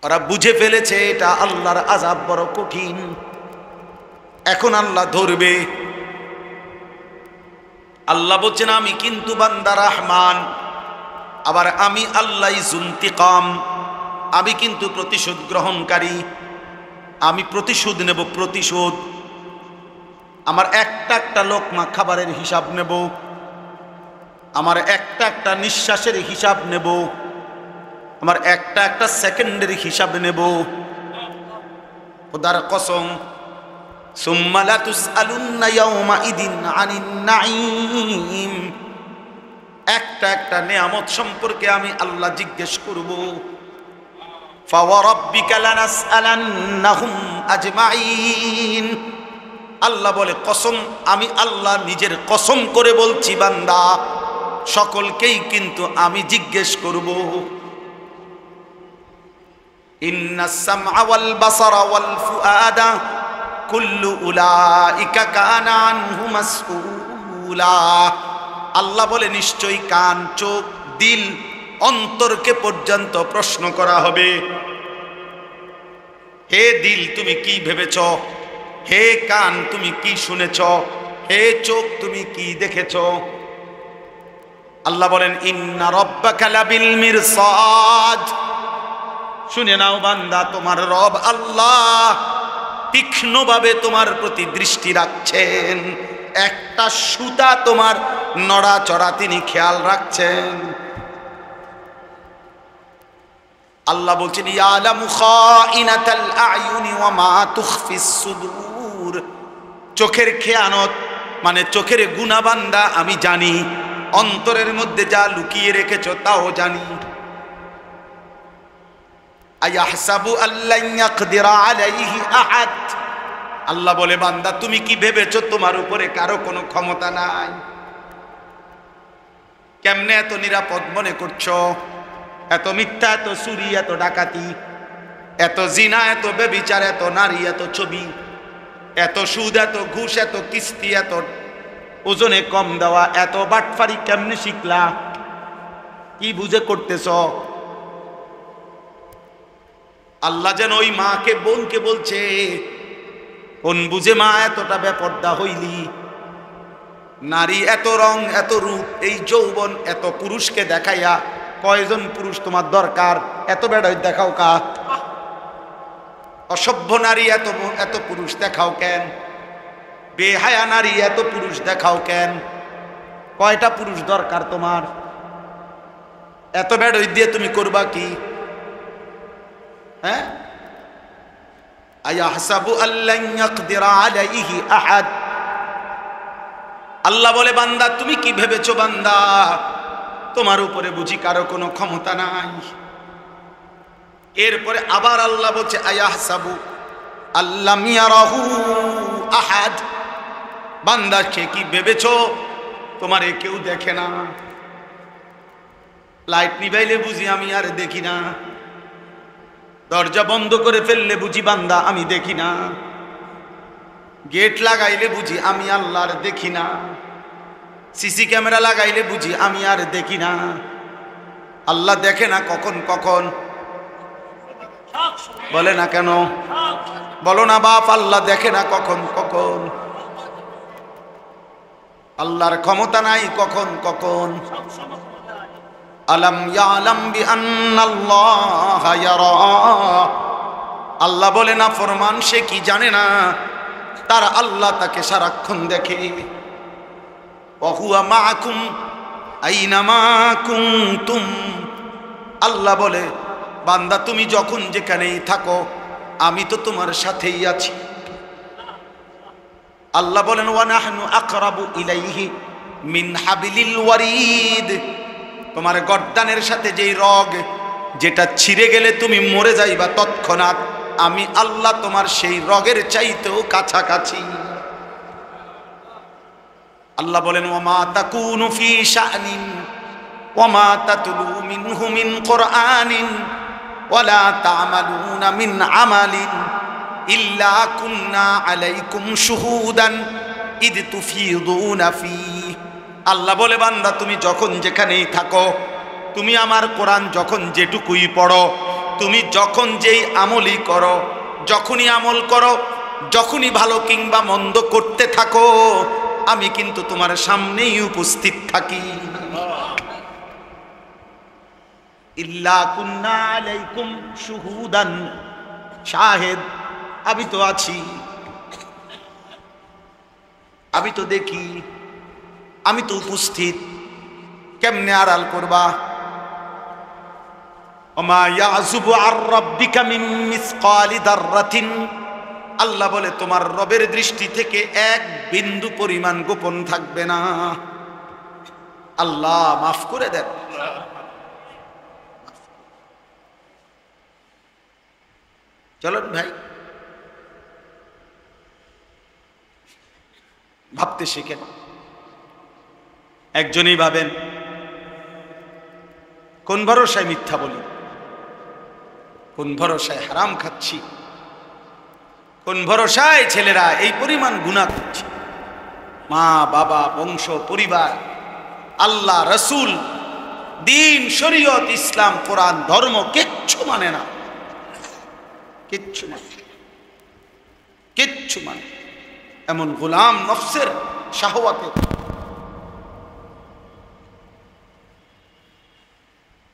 ওরা বুঝে ফেলেছে এটা আল্লাহর আযাব বড় কঠিন, এখন আল্লাহ ধরবে। আল্লাহ বলছেন আমি কিন্তু বান্দা রহমান, আবার আমি আল্লাহ যুনতিকাম, আমি কিন্তু প্রতিশোধ গ্রহণকারী, আমি প্রতিশোধ নেব, প্রতিশোধ। আমার একটা একটা লোকমা খাবারের হিসাব নেব, আমার একটা একটা নিঃশ্বাসের হিসাব নেব, আমার একটা একটা সেকেন্ডের হিসাব নেব। খোদার কসম, সুম্মা লা তুসআলুন্না ইয়াওমাইদিন আনিন নাঈম, একটা একটা নিয়ামত সম্পর্কে আমি আল্লাহ জিজ্ঞেস করব। ফাওয়ারাব্বিকা লানাসআলান্নাহুম আজমাইন, আল্লাহ বলে কসম, আমি আল্লাহ নিজের কসম করে বলছি বান্দা, সকলকেই কিন্তু আমি জিজ্ঞেস করব। ইন্নাস সামআ ওয়াল বাসারা ওয়াল ফুআদা কুল্লু উলাইকা কানা আনহু মাসউলা, আল্লাহ বলে নিশ্চয়ই কান, চোখ, দিল, অন্তরকে পর্যন্ত প্রশ্ন করা হবে। হে দিল তুমি কি ভেবেছ, হে কান তুমি কি শুনেছ, হে চোখ তুমি কি দেখেছ। আল্লাহ বলেন ইন্না রাব্বাকা লাবিল মিরসাদ, শুনে নাও বান্দা, তোমার রব আল্লাহ তীক্ষ্ণভাবে তোমার প্রতি দৃষ্টি রাখছেন, একটা সুতা তোমার নড়াচড়া তিনি খেয়াল রাখছেন। আল্লাহ বলছেন ইয়ালামু খাইনাতাল আয়ুনি ওয়া মা তুখফিস সুদূর, চোখের খেয়ানত মানে চোখের গুনাহ বান্দা আমি জানি, অন্তরের মধ্যে যা লুকিয়ে রেখেছ তাও জানি। আয়াহসাবু আল্লান ইয়াকদিরা আলাইহি আহাদ, আল্লাহ বলে বান্দা তুমি কি ভেবেছো তোমার উপরে কারো কোনো ক্ষমতা নাই? কেমনে এত নিরাপদ মনে করছো? এত মিথ্যা, এত চুরি, এত ডাকাতি, এত জিনা, এত ব্যভিচার, এত নারী, এত ছবি, এত সুদ, এত ঘুষ, এত কিস্তি, এত ওজনে কম দেওয়া, এত বাটফারি কেমনে শিখলা? কি বুঝে করতেছ? আল্লাহ যেন ওই মাকে, বোনকে বলছে, কোন বুঝে মা এতটা বেপর্দা হইলি? নারী এত রং, এত রূপ, এই যৌবন, এত পুরুষকে দেখাইয়া কয়জন পুরুষ তোমার দরকার? এত বেড়াই দেখাও কা? অসভ্য নারী এত এত পুরুষ দেখাও কেন? বেহায়া নারী এত পুরুষ দেখাও কেন? কয়টা পুরুষ দরকার তোমার? এত বেড়াই দিয়ে তুমি করবা কি? হ্যাঁ, আয়াহসাবু আল্লান ইয়াকদিরা আলাইহি আহাদ, আল্লাহ বলে বান্দা তুমি কি ভেবেছো বান্দা তোমার উপরে বুঝি কারো কোনো ক্ষমতা নাই? এরপরে আবার আল্লাহ বলছে আয়াহসাবু আল্লাম ইয়ারাহু আহাদ, বান্দা সে কি ভেবেছো তোমারে কেউ দেখে না? লাইট নিভাইলে বুঝি আমি আর দেখি না, দরজা বন্ধ করে ফেললে বুঝি বান্দা আমি দেখি না, গেট লাগাইলে বুঝি আমি আল্লাহর দেখি না, সিসি ক্যামেরা লাগাইলে বুঝি আমি আর দেখি না? আল্লাহ দেখে না কখন কখন? বলে না কেন? বলো না বাপ, আল্লাহ দেখে না কখন কখন? আল্লাহর ক্ষমতা নাই কখন কখন? আলাম ইয়ালাম বিআন্নাল্লাহা ইয়ারা, আল্লাহ বলে না ফরমান সে কি জানে না তার আল্লাহ তাকে সারাক্ষণ দেখে। ওয়া হুয়া মাআকুম আইনামা কুনতুম, আল্লাহ বলে বান্দা তুমি যখন যেখানেই থাকো আমি তো তোমার সাথেই আছি। আল্লাহ বলেন ওয়া নাহনু আকরাবু ইলাইহি মিন হাবিলিল ওয়ারিদ, তোমার গর্দানের সাথে যেই রগ যেটা ছিঁড়ে গেলে তুমি মরে যাইবা তৎক্ষণাৎ, আমি আল্লাহ তোমার সেই রগের চাইতেও কাছাকাছি। আল্লাহ বলেন ওয়ামা তাকুনু ফি শা'নিন ওয়ামা তাতলু মিনহু মিন কুরআনিন ওয়ালা তা'মালুনা মিন আমালিন ইল্লা কুন্না আলাইকুম শুহুদান ইদ তুফিদুনা ফীহি, আল্লাহ বলে বান্দা তুমি যখন যেখানেই থাকো, তুমি আমার কোরআন যখন যেটুকুই পড়ো, তুমি যখন যেই আমলই করো, যখনই আমল করো, যখনই ভালো কিংবা মন্দ করতে থাকো, আমি কিন্তু তোমার সামনেই উপস্থিত থাকি। ইল্লা কুন্না আলাইকুম শুহুদান, শাহেদ, আমি তো আছি, আমি তো দেখি, আমি তো উপস্থিত। কেমনে আড়াল করবা? ওমা ইয়াযুবু আর রাব্বিকা মিন মিসকালি দাররাতিন, আল্লাহ বলে তোমার রবের দৃষ্টি থেকে এক বিন্দু পরিমাণ গোপন থাকবে না। আল্লাহ মাফ করে দেন। চলুন ভাই ভাবতে শিখেন। একজনই ভাবেন কোন ভরসায় মিথ্যা বলি, কোন ভরসায় হারাম খাচ্ছি, কোন ভরসায় ছেলেরা এই পরিমাণ গুনাহ করছে। মা বাবা, বংশ পরিবার, আল্লাহ, রসুল, দিন, শরীয়ত, ইসলাম, কোরআন, ধর্ম কিচ্ছু মানে না, কিচ্ছু মানে, কিচ্ছু মানে। এমন গোলাম নফসের শাহওয়াতে।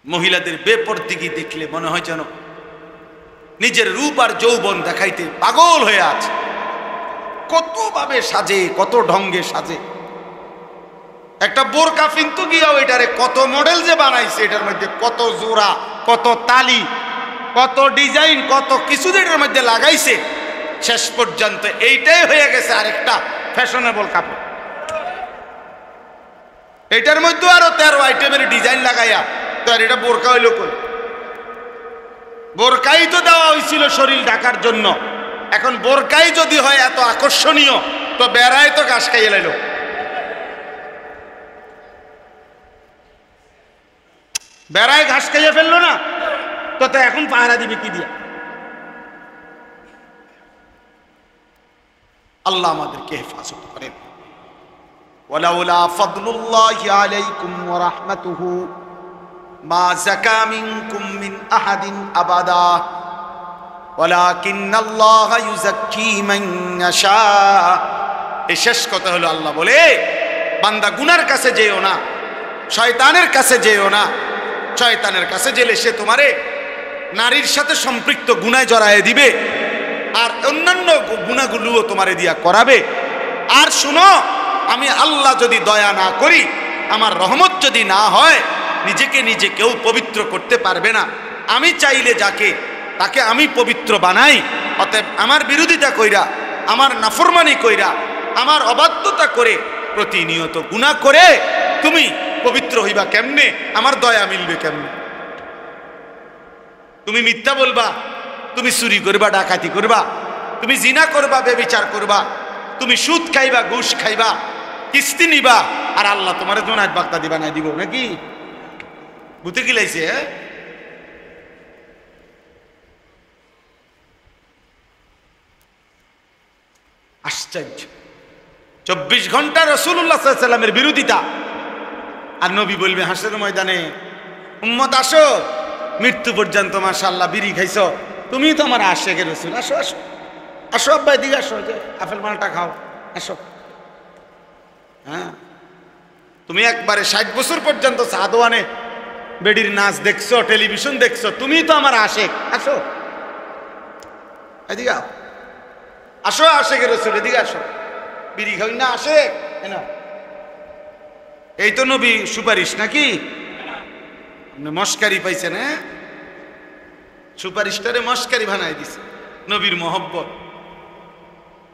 মহিলাদের বেপরদিগি দেখলে মনে হয় যেন নিজের রূপ আর যৌবন দেখাইতে পাগল হয়ে আছে। কতভাবে সাজে, কত ঢঙ্গে সাজে। একটা বোরকা কিন্তু গিয়াও এটারে কত মডেল যে বানাইছে, এটার মধ্যে কত জোড়া, কত তালি, কত ডিজাইন, কত কিছু এটার মধ্যে লাগাইছে। শেষ পর্যন্ত এইটাই হয়ে গেছে আরেকটা ফ্যাশনেবল কাপড়। এটার মধ্যে আরো 13 আইটেমের ডিজাইন লাগাইয়া তো আর এটা বোরকা হইল কই? বোরকাই তো দেওয়া হয়েছিল শরীর ঢাকার জন্য। এখন বোরকাই যদি হয় এত আকর্ষণীয়, তো বেড়ায় তো ঘাস খাইয়ে লাইল। বেড়ায় ঘাস খাইয়ে ফেললো না, তো এখন পাহারা দিবে কি দিয়া? আল্লাহ আমাদেরকে হেফাজত করেন। ওয়ালাউলা ফাদলুল্লাহি আলাইকুম ওয়া রাহমাতুহু মা যাকা মিনকুম মিন আহাদিন আবাদা ওয়ালাকিন্নাল্লাহা ইউযাক্কি মান ইয়াশা। এই শেষ কথা হলো আল্লাহ বলে, বান্দা গুনার কাছে যেও না, শয়তানের কাছে যেও না। শয়তানের কাছে গেলে সে তোমারে নারীর সাথে সম্পৃক্ত গুনায় জড়ায় দিবে, আর অন্যান্য গুনাহগুলোও তোমারে দিয়া করাবে। আর শুনো, আমি আল্লাহ যদি দয়া না করি, আমার রহমত যদি না হয়, নিজেকে নিজে কেউ পবিত্র করতে পারবে না। আমি চাইলে যাকে তাকে আমি পবিত্র বানাই। অতএব আমার বিরোধিতা কইরা, আমার নাফরমানি কইরা, আমার অবাধ্যতা করে, প্রতিনিয়ত গুনাহ করে তুমি পবিত্র হইবা কেমনে? আমার দয়া মিলবে কেমনে? তুমি মিথ্যা বলবা, তুমি চুরি করবা, ডাকাতি করবা, তুমি জিনা করবা, ব্যভিচার করবা, তুমি সুদ খাইবা, ঘুষ খাইবা, কিস্তি নিবা, আর আল্লাহ তোমার জোনাত বাগদা দিবা না দিব নাকি? বুঝতে কি লাইছে? আশ্চর্য। 24 ঘন্টা রাসূলুল্লাহ সাল্লাল্লাহু আলাইহি ওয়াসাল্লামের বিরোধিতা, আর নবী বলবে হাসরের ময়দানে, উম্মত আসো, মৃত্যু পর্যন্ত মাশাআল্লাহ বিড়ি খাইছো, তুমি তো আমার আশিকের রাসূল, আসো আসো আসো, আব্বা এদিকে আসো, যে আপেল মালটা খাও, আসো। হ্যাঁ, তুমি একবারে 60 বছর পর্যন্ত সাদওয়ানে বেডির নাচ দেখছো, টেলিভিশন দেখছো, তুমি তো আমার আশিক, আসো এদিকে আসো, আশিকের রাসূল এদিকে আসো, বিড়ি খাই না আশিক, না এই তো নবী সুপারিশ নাকি? মস্কারি পাইছেন? হ্যাঁ, সুপারিশটারে মস্কারি বানাই দিছে। নবীর মহব্বত,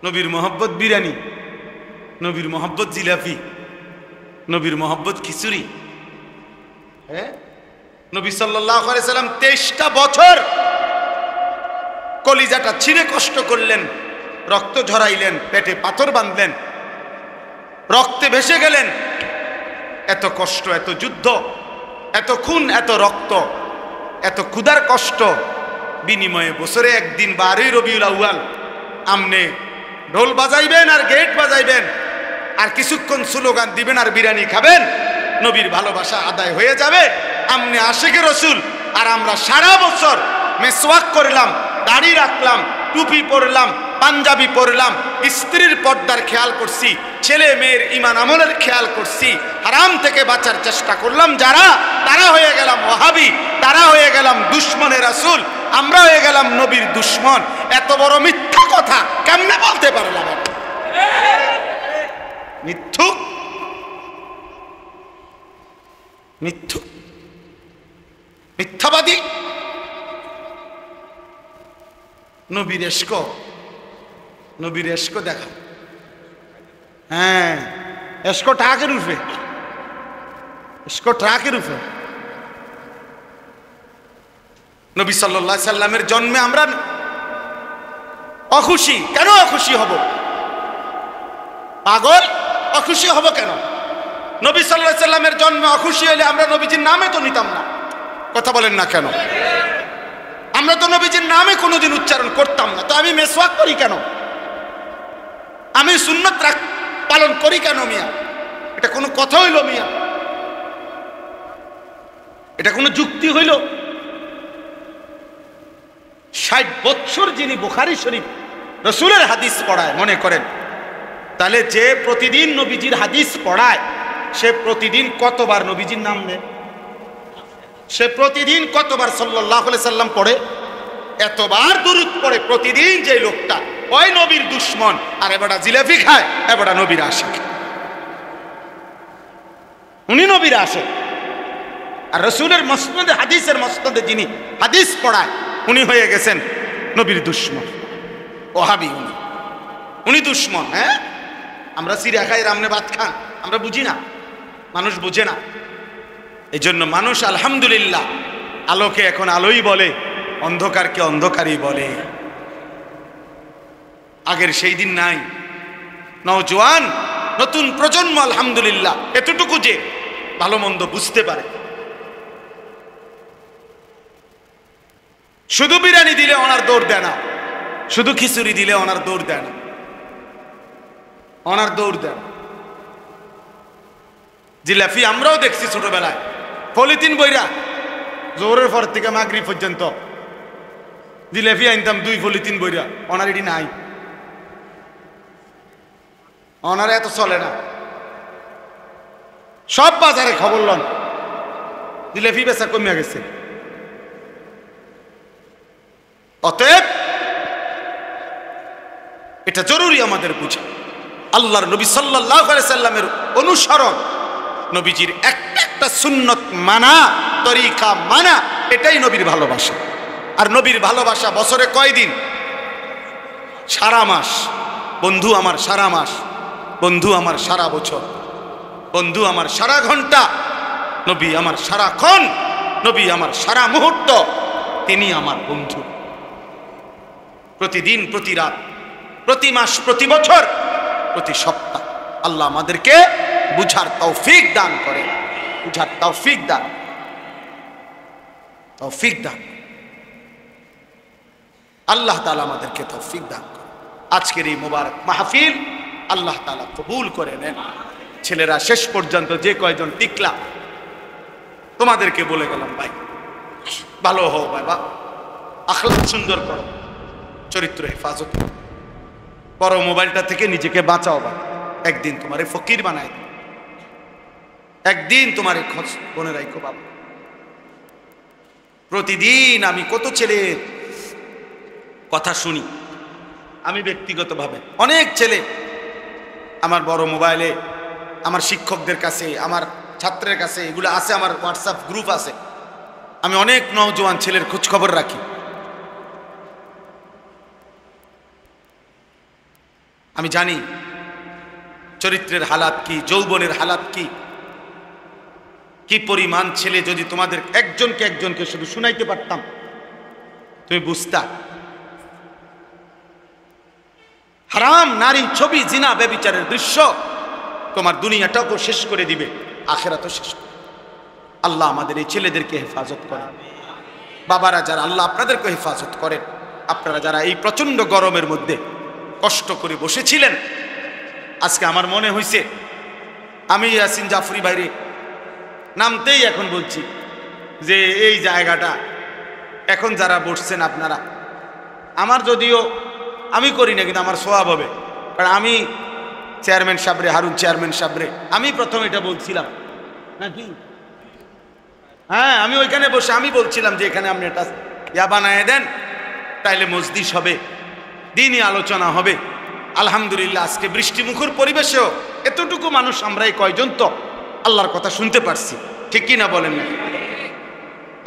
নবীর মহব্বত বিরিয়ানি, নবীর মহব্বত জিলাপি, নবীর মহব্বত খিচুড়ি। হ্যাঁ, নবী সাল্লাল্লাহু আলাইহি সাল্লাম 23টা বছর কলিজাটা ছিঁড়ে কষ্ট করলেন, রক্ত ঝরাইলেন, পেটে পাথর বাঁধলেন, রক্তে ভেসে গেলেন। এত কষ্ট, এত যুদ্ধ, এত খুন, এত রক্ত, এত ক্ষুধার কষ্ট বিনিময়ে বছরে একদিন 12ই রবিউল আউয়াল আমনে ঢোল বাজাইবেন আর গেট বাজাইবেন, আর কিছুক্ষণ স্লোগান দিবেন আর বিরিয়ানি খাবেন, নবীর ভালোবাসা আদায় হয়ে যাবে। আমনে আশিকে রসুল, আর আমরা সারা বছর মেসওয়াক করলাম, দাড়ি রাখলাম, টুপি পরলাম, পাঞ্জাবি পরলাম, স্ত্রীর পর্দার খেয়াল করছি, ছেলে মেয়ের ঈমান আমলের খেয়াল করছি, হারাম থেকে বাঁচার চেষ্টা করলাম যারা, তারা হয়ে গেলাম ওয়াহাবি, তারা হয়ে গেলাম দুশমনের রাসূল, আমরা হয়ে গেলাম নবীর দুশমন। এত বড় মিথ্যা কথা কেমনে বলতে পারলাম? মিথ্যুক, মিথ্যুক, মিথ্যাবাদী। নবীর এশক, নবীর এশক দেখা। হ্যাঁ, এশক ট্রাকের উঠবে, এশক ট্রাকের উঠবে। নবী সাল্লাল্লাহু আলাইহি সাল্লামের জন্মে আমরা অখুশি কেন? অখুশি হব পাগল? অখুশি হব কেন? নবী সাল্লাল্লাহু আলাইহি সাল্লামের জন্মে অখুশি হলে আমরা নবীজির নামে তো নিতাম না। কথা বলেন না কেন? আমরা তো নবীজির নামে কোনোদিন উচ্চারণ করতাম না। তো আমি মেসওয়াক করি কেন? আমি সুন্নাত পালন করি কেন মিয়া? এটা কোনো কথা হইল মিয়া? এটা কোনো যুক্তি হইল? 60 বছর যিনি বুখারী শরীফ রাসূলের হাদিস পড়ায়, মনে করেন তাহলে যে প্রতিদিন নবীজির হাদিস পড়ায় সে প্রতিদিন কতবার নবীজির নাম নেয়? সে প্রতিদিন কতবার সাল্লাল্লাহু আলাইহি সাল্লাম পড়ে? এতবার দুরূদ পড়ে প্রতিদিন যে লোকটা, ওই নবীর দুশমন। আর এবারে জিলাপি খায়, এবারে নবীর আশিক। উনি নবীর আশিক, আর রাসূলের মসনদে, হাদিসের মসনদে যিনি হাদিস পড়ায় উনি হয়ে গেছেন নবীর দুশমন, ওহাবি। উনি দুশমন। হ্যাঁ, আমরা সিরা খাই, রামনে ভাত খান, আমরা বুঝি না, মানুষ বুঝে না। এই জন্য মানুষ আলহামদুলিল্লাহ আলোকে এখন আলোই বলে, অন্ধকারকে অন্ধকারই বলে। আগের সেই দিন নাই। নওজোয়ান নতুন প্রজন্ম আলহামদুলিল্লাহ এতটুকু যে ভালো মন্দ বুঝতে পারে। শুধু বিরিয়ানি দিলে ওনার দৌড় দেয় না, শুধু খিচুড়ি দিলে ওনার দৌড় দেয় না, ওনার দৌড় দেয়। জিলাপি আমরাও দেখছি ছোটবেলায়, পলিথিন বইরা জোরের পর থেকে মাগরিব পর্যন্ত জিলাপি আনতাম 2 পলিথিন বইরা। ওনার এটি নাই, ওনার এত চলে না। সব বাজারে খবর লন, জিলাপি বেচা কমিয়া গেছে। অতএব এটা জরুরি আমাদের বুঝা। আল্লাহর নবী সাল্লাল্লাহু আলাইহি সাল্লামের অনুসরণ, নবীজির একটা সুন্নত মানা, তরিকা মানা, এটাই নবীর ভালোবাসা। আর নবীর ভালোবাসা বছরে কয়দিন? সারা মাস। বন্ধু আমার সারা মাস, বন্ধু আমার সারা বছর, বন্ধু আমার সারা ঘন্টা, নবী আমার সারাক্ষণ, নবী আমার সারা মুহূর্ত, তিনি আমার বন্ধু। প্রতিদিন, প্রতি রাত, প্রতি মাস, প্রতি বছর, প্রতি সপ্তাহ আল্লাহ আমাদেরকে বুঝার তৌফিক দান করে, বুঝার তৌফিক দান, তৌফিক দান। আল্লাহ তাআলা আমাদেরকে তৌফিক দান করে। আজকের এই মোবারক মাহফিল আল্লাহ তাআলা কবুল করে নেন। ছেলেরা শেষ পর্যন্ত যে কয়জন টিকলা, তোমাদেরকে বলে গেলাম ভাই, ভালো হও বাবা, আখলাক সুন্দর করো, চরিত্র হেফাজত করো, বড় মোবাইলটা থেকে নিজেকে বাঁচাও। বা একদিন তোমারে ফকির বানাই, একদিন তোমারে খোঁজ মনে রাখো বাবা। প্রতিদিন আমি কত ছেলের কথা শুনি, আমি ব্যক্তিগতভাবে অনেক ছেলে আমার বড় মোবাইলে, আমার শিক্ষকদের কাছে, আমার ছাত্রের কাছে, এগুলো আছে, আমার হোয়াটসঅ্যাপ গ্রুপ আছে। আমি অনেক নওজোয়ান ছেলের খোঁজ খবর রাখি। আমি জানি চরিত্রের হালাত কি, যৌবনের হালাত কি, কি পরিমাণ ছেলে। যদি তোমাদের একজনকে একজনকে শুধু শুনাইতে পারতাম, তুমি বুঝতা। হারাম নারী, ছবি, জিনা, ব্যভিচারের দৃশ্য তোমার দুনিয়াটাও শেষ করে দিবে, আখিরাতও শেষ করে। আল্লাহ আমাদের এই ছেলেদেরকে হেফাজত করেন। বাবারা যারা, আল্লাহ আপনাদেরকে হেফাজত করেন। আপনারা যারা এই প্রচন্ড গরমের মধ্যে কষ্ট করে বসেছিলেন, আজকে আমার মনে হয়েছে আমি ইয়াসিন জাফরি ভাইরে নামতেই এখন বলছি যে এই জায়গাটা এখন যারা বসছেন আপনারা, আমার যদিও আমি করি না, কিন্তু আমার সোয়াব হবে, কারণ আমি চেয়ারম্যান সাহেবরে, হারুন চেয়ারম্যান সাহেবরে আমি প্রথম এটা বলছিলাম নাকি, হ্যাঁ আমি ওইখানে বসে আমি বলছিলাম যে এখানে আপনি এটা ইয়া বানায় দেন, তাইলে মজলিস হবে, দিনই আলোচনা হবে। আলহামদুলিল্লাহ আজকে বৃষ্টিমুখর পরিবেশেও এতটুকু মানুষ আমরা এই কয়জন তো আল্লাহর কথা শুনতে পারছি, ঠিক কি না বলেন না?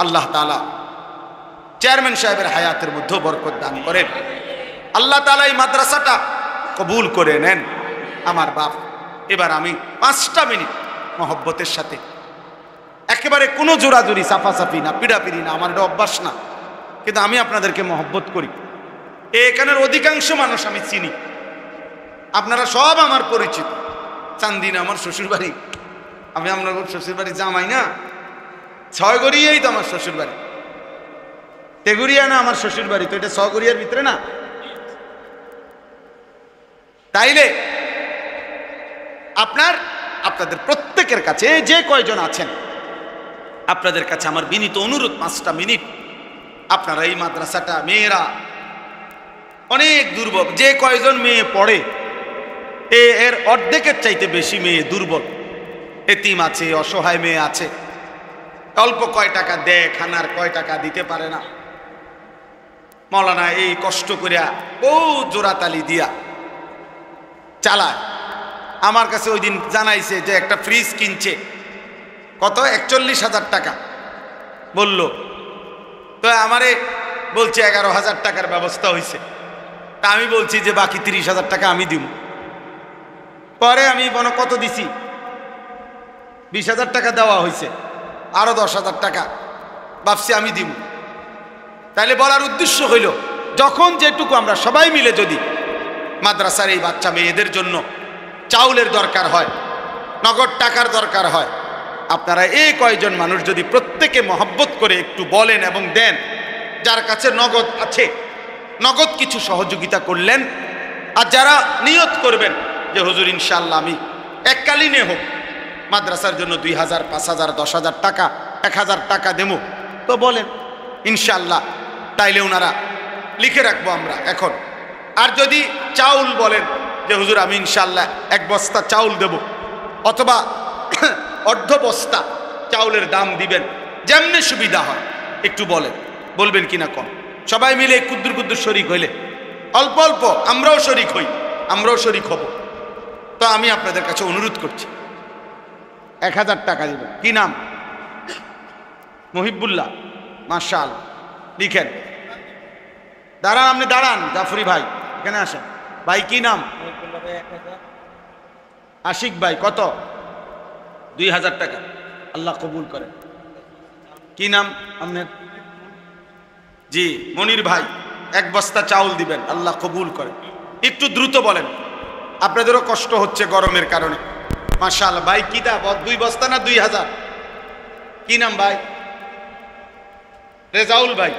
আল্লাহ তাআলা চেয়ারম্যান সাহেবের হায়াতের মধ্যে বরকত দান করেন। আল্লাহ তাআলা এই মাদ্রাসাটা কবুল করে নেন। আমার বাপ, এবার আমি 5টা মিনিট মহব্বতের সাথে, একেবারে কোনো জোরাজুরি সাফাসাফি না, পিড়াপিড়ি না, আমার এটা অভ্যাস না, কিন্তু আমি আপনাদেরকে মহব্বত করি। এখানের অধিকাংশ মানুষ আমি চিনি, আপনারা সব আমার পরিচিত। চান্দিনা আমার শ্বশুরবাড়ি, আমি আপনার শ্বশুরবাড়ি জামাই না, 6 গড়িয়াই তো আমার শ্বশুরবাড়ি, তেগুড়িয়া না আমার শ্বশুরবাড়ি, তো এটা 6 গড়িয়ার ভিতরে না। তাইলে আপনাদের প্রত্যেকের কাছে, যে কয়জন আছেন, আপনাদের কাছে আমার বিনীত অনুরোধ, 5টা মিনিট আপনারা এই মাদ্রাসাটা, মেয়েরা অনেক দুর্বল, যে কয়জন মেয়ে পড়ে এর অর্ধেকের চাইতে বেশি মেয়ে দুর্বল, এতিম আছে, অসহায় মেয়ে আছে, অল্প কয় টাকা দেয়, খানার কয় টাকা দিতে পারে না। মৌলানা এই কষ্ট করিয়া বহু জোড়াতালি দিয়া চালায়। আমার কাছে ওই দিন জানাইছে যে একটা ফ্রিজ কিনছে, কত 41,000 টাকা বলল, তো আমারে বলছে 11,000 টাকার ব্যবস্থা হয়েছে। তা আমি বলছি যে বাকি 30,000 টাকা আমি দিব। পরে আমি কত দিছি, 20,000 টাকা দেওয়া হয়েছে, আরো 10,000 টাকা ভাবছি আমি দিব। তাইলে বলার উদ্দেশ্য হইল, যখন যেটুকু আমরা সবাই মিলে যদি মাদ্রাসার এই বাচ্চা মেয়েদের জন্য চাউলের দরকার হয়, নগদ টাকার দরকার হয়, আপনারা এই কয়জন মানুষ যদি প্রত্যেকে মহব্বত করে একটু বলেন এবং দেন, যার কাছে নগদ আছে নগদ কিছু সহযোগিতা করলেন, আর যারা নিয়ত করবেন যে হুজুর ইনশাআল্লাহ আমি এককালীনে হোক মাদ্রাসার জন্য 2,000, 5,000, 10,000 টাকা, 1,000 টাকা দেবো, তো বলেন ইনশাআল্লাহ, তাইলে ওনারা লিখে রাখবো আমরা এখন। আর যদি চাউল বলেন যে হুজুর আমি ইনশাআল্লাহ 1 বস্তা চাউল দেব, অথবা অর্ধ বস্তা চাউলের দাম দিবেন, যেমনি সুবিধা হয় একটু বলবেন কিনা কম, সবাই মিলে কুদ্দুর কুদ্দুর শরিক হইলে, অল্প অল্প আমরাও শরিক হই, আমরাও শরিক হব। তো আমি আপনাদের কাছে অনুরোধ করছি 1,000 টাকা দিবেন। কি নাম? মহিবুল্লাহ, মাশাআল্লাহ, লিখেন। দাঁড়ান, আপনি দাঁড়ান, জাফরি ভাই এখানে আসেন। ভাই কি নাম? আশিক ভাই, কত? 2,000 টাকা, আল্লাহ কবুল করেন। কি নাম আপনার? জি মনির ভাই, 1 বস্তা চাউল দিবেন, আল্লাহ কবুল করেন। একটু দ্রুত বলেন, আপনাদেরও কষ্ট হচ্ছে গরমের কারণে। মাশাআল্লাহ। ভাই কি দাম? 2 বস্তা না 2,000? কি নাম ভাই? রেজাউল ভাই।